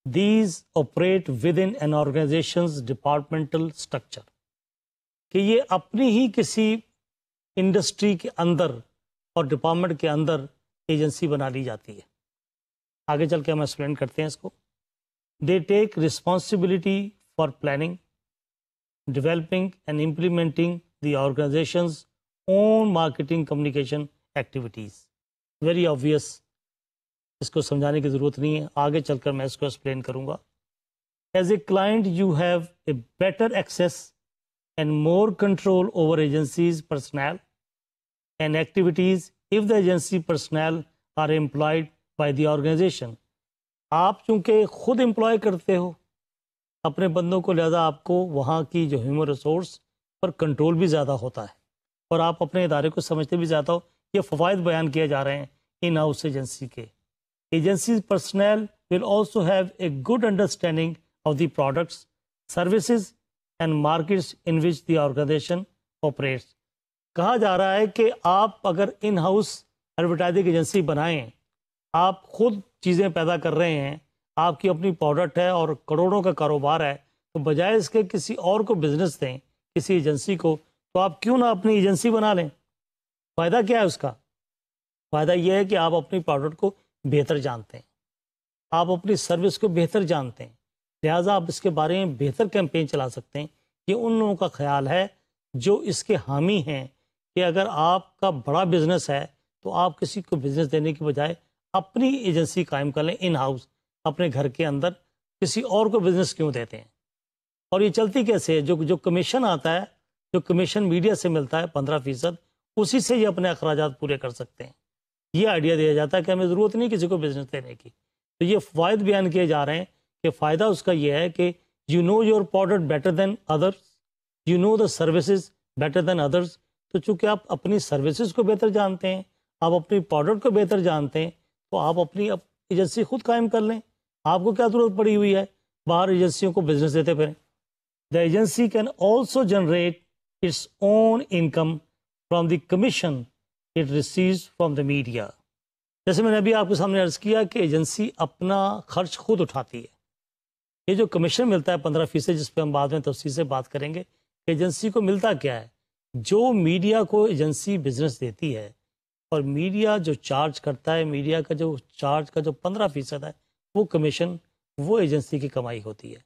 these operate within an organisations departmental structure, کہ یہ اپنی ہی کسی انڈسٹری کے اندر اور ڈپارٹمنٹ کے اندر ایجنسی بنا لی جاتی ہے. آگے چل کے ہم ایکسپلین کرتے ہیں اس کو. They take responsibility for planning, developing and implementing the organisation's own marketing communication activities. Very obvious, اس کو سمجھانے کی ضرورت نہیں ہے، آگے چل کر میں اس کو ایکسپلین کروں گا. As a client you have a better access and more control over agency's personnel and activities if the agency personnel are employed by the organization. آپ چونکہ خود امپلائی کرتے ہو اپنے بندوں کو، لہذا آپ کو وہاں کی جو ہیومن ریسورس پر کنٹرول بھی زیادہ ہوتا ہے اور آپ اپنے ادارے کو سمجھتے بھی زیادہ ہو. یہ فوائد بیان کیے جا رہے ہیں ان ہاؤس ایجنسی کے. Agencies personnel will also have a good understanding of the products, services and markets in which the organisation operates. کہا جا رہا ہے کہ آپ اگر ان ہاؤس ایڈورٹائزنگ ایجنسی بنائیں، آپ خود چیزیں پیدا کر رہے ہیں، آپ کی اپنی پروڈکٹ ہے اور کروڑوں کا کاروبار ہے، تو بجائے اس کے کسی اور کو بزنس دیں، کسی ایجنسی کو، تو آپ کیوں نہ اپنی ایجنسی بنا لیں. فائدہ کیا ہے اس کا؟ فائدہ یہ ہے کہ آپ اپنی پروڈکٹ کو بہتر جانتے ہیں، آپ اپنی سروس کو بہتر جانتے ہیں، لہٰذا آپ اس کے بارے میں بہتر کیمپین چلا سکتے ہیں. یہ ان لوگوں کا خیال ہے جو اس کے حامی ہیں کہ اگر آپ کا بڑا بزنس ہے تو آپ کسی کو بزنس دینے کی بجائے اپنی ایجنسی قائم کر لیں ان ہاؤس، اپنے گھر کے اندر. کسی اور کو بزنس کیوں دیتے ہیں؟ اور یہ چلتی کیسے ہے؟ جو کمیشن آتا ہے، جو کمیشن میڈیا سے ملتا ہے 15%، اسی سے یہ اپنے اخراجات پورے کر سکتے ہیں. یہ آئیڈیا دیا جاتا ہے کہ ہمیں ضرورت نہیں کسی کو بزنس دینے کی. تو یہ فوائد بیان کیے جا رہے ہیں کہ فائدہ اس کا یہ ہے کہ you know your product better than others, you know the services better than others. تو چونکہ آپ اپنی سروسز کو بہتر جانتے ہیں، آپ اپنی پروڈکٹ کو بہتر جانتے ہیں، تو آپ اپنی ایجنسی خود قائم کر لیں. آپ کو کیا ضرورت پڑی ہوئی ہے باہر ایجنسیوں کو بزنس دیتے پھریں. The agency can also generate its own income from the commission it receives from the media. جیسے میں نے ابھی آپ کے سامنے عرض کیا کہ ایجنسی اپنا خرچ خود اٹھاتی ہے. یہ جو کمیشن ملتا ہے 15%، جس پہ ہم بعد میں تفصیل سے بات کریں گے، ایجنسی کو ملتا کیا ہے؟ جو میڈیا کو ایجنسی بزنس دیتی ہے اور میڈیا جو چارج کرتا ہے، میڈیا کا جو چارج کا جو 15% ہے وہ کمیشن وہ ایجنسی کی کمائی ہوتی ہے.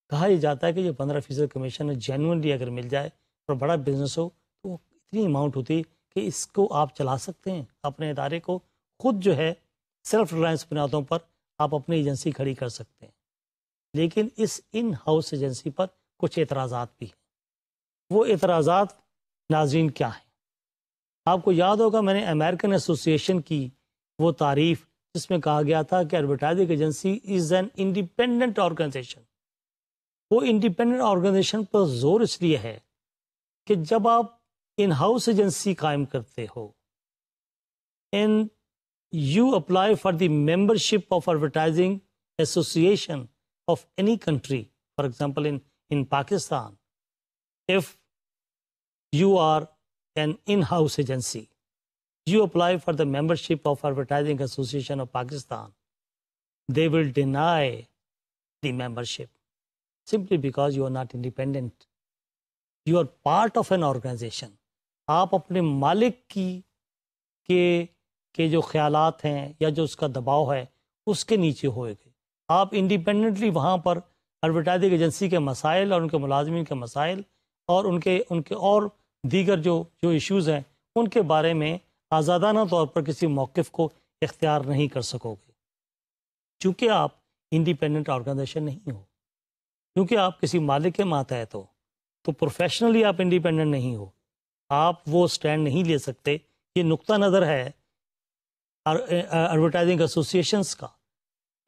کہا یہ جاتا ہے کہ یہ 15% کمیشن جینوئنلی اگر مل جائے اور بڑا بزنس ہو تو وہ اتنی اماؤنٹ ہوتی ہے کہ اس کو آپ چلا سکتے ہیں. اپنے ادارے کو خود جو ہے سیلف ریلائنس بنیادوں پر آپ اپنی ایجنسی کھڑی کر سکتے ہیں. لیکن اس ان ہاؤس ایجنسی پر کچھ اعتراضات بھی ہیں. وہ اعتراضات ناظرین کیا ہیں؟ آپ کو یاد ہوگا میں نے امریکن ایسوسی ایشن کی وہ تعریف جس میں کہا گیا تھا کہ advertising agency is an independent organisation. وہ انڈیپینڈنٹ آرگنائزیشن پر زور اس لیے ہے کہ جب آپ ان ہاؤس ایجنسی قائم کرتے ہو and you apply for the membership of advertising association of any country, for example in Pakistan, if you are an in-house agency, you apply for the membership of Advertising Association of Pakistan, they will deny the membership simply because you are not independent. You are part of an organization. آپ اپنے مالک کے جو خیالات ہیں یا جو اس کا دباؤ ہے اس کے نیچے ہوئے گے. آپ انڈیپینڈنٹلی وہاں پر ایڈورٹائزنگ ایجنسی کے مسائل اور ان کے ملازمین کے مسائل اور ان کے اور دیگر جو ایشوز ہیں ان کے بارے میں آزادانہ طور پر کسی موقف کو اختیار نہیں کر سکو گے، چونکہ آپ انڈیپینڈنٹ آرگنائزیشن نہیں ہو. کیونکہ آپ کسی مالک کے ماتحت ہو تو پروفیشنلی آپ انڈیپینڈنٹ نہیں ہو، آپ وہ سٹینڈ نہیں لے سکتے. یہ نقطہ نظر ہے ایڈورٹائزنگ ایسوسی ایشنس کا.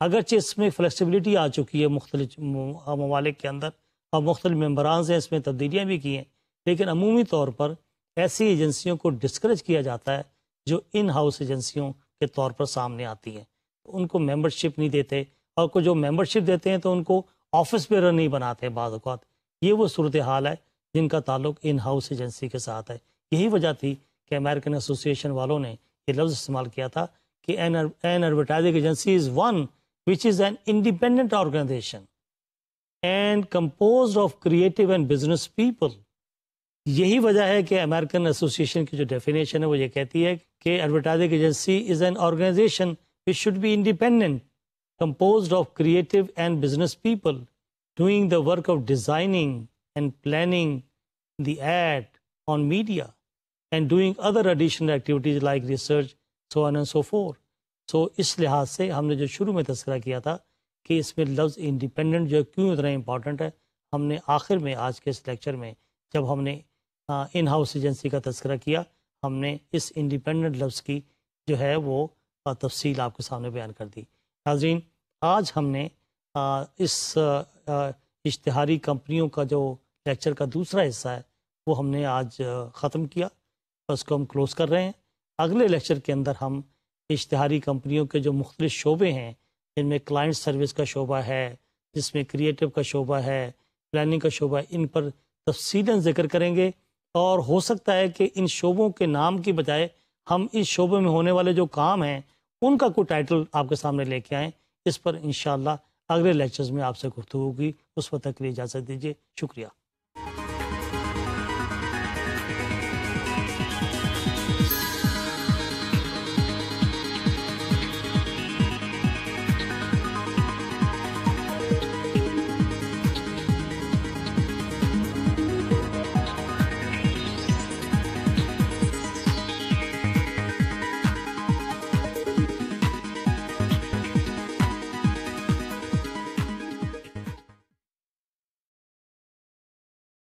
اگرچہ اس میں فلیکسیبلٹی آ چکی ہے مختلف ممالک کے اندر اور مختلف ممبران سے اس میں تبدیلیاں بھی کی ہیں، لیکن عمومی طور پر ایسی ایجنسیوں کو ڈسکریج کیا جاتا ہے جو ان ہاؤس ایجنسیوں کے طور پر سامنے آتی ہیں. ان کو ممبرشپ نہیں دیتے، اور کو جو ممبرشپ دیتے ہیں تو ان کو آفس بیرر نہیں بناتے بعض اوقات. یہ وہ صورتحال ہے جن کا تعلق ان ہاؤس ایجنسی کے ساتھ ہے. یہی وجہ تھی کہ امریکن ایسوسی ایشن والوں نے یہ لفظ استعمال کیا تھا کہ an advertising agency is one which is an independent organization and composed of creative and business people. یہی وجہ ہے کہ امریکن ایسوسی ایشن کی جو ڈیفینیشن ہے وہ یہ کہتی ہے کہ advertising agency is an organisation which should be independent, composed of creative and business people doing the work of designing and planning the ad on media and doing other additional activities like research, so on and so forth. اس لحاظ سے ہم نے جو شروع میں تذکرہ کیا تھا کہ اس میں لفظ انڈیپینڈنٹ جو کیوں اتنا امپورٹنٹ ہے، ہم نے آخر میں آج کے اس لیکچر میں جب ہم نے ان ہاؤس ایجنسی کا تذکرہ کیا، ہم نے اس انڈیپینڈنٹ لفظ کی جو ہے وہ تفصیل آپ کے سامنے بیان کر دی. ناظرین، آج ہم نے اس اشتہاری کمپنیوں کا جو لیکچر کا دوسرا حصہ ہے وہ ہم نے آج ختم کیا، اس کو ہم کلوز کر رہے ہیں. اگلے لیکچر کے اندر ہم اشتہاری کمپنیوں کے جو مختلف شعبے ہیں، جن میں کلائنٹ سروس کا شعبہ ہے، جس میں کریٹو کا شعبہ ہے، پلاننگ کا شعبہ ہے، ان پر تفصیلاً ذکر کریں گے. اور ہو سکتا ہے کہ ان شعبوں کے نام کی بجائے ہم اس شعبے میں ہونے والے جو کام ہیں ان کا کوئی ٹائٹل آپ کے سامنے لے کے آئیں. اس پر انشاءاللہ اگلے لیکچرز میں آپ سے گفتگو ہوگی. اس وقت تک کے لیے اجازت دیجیے. شکریہ.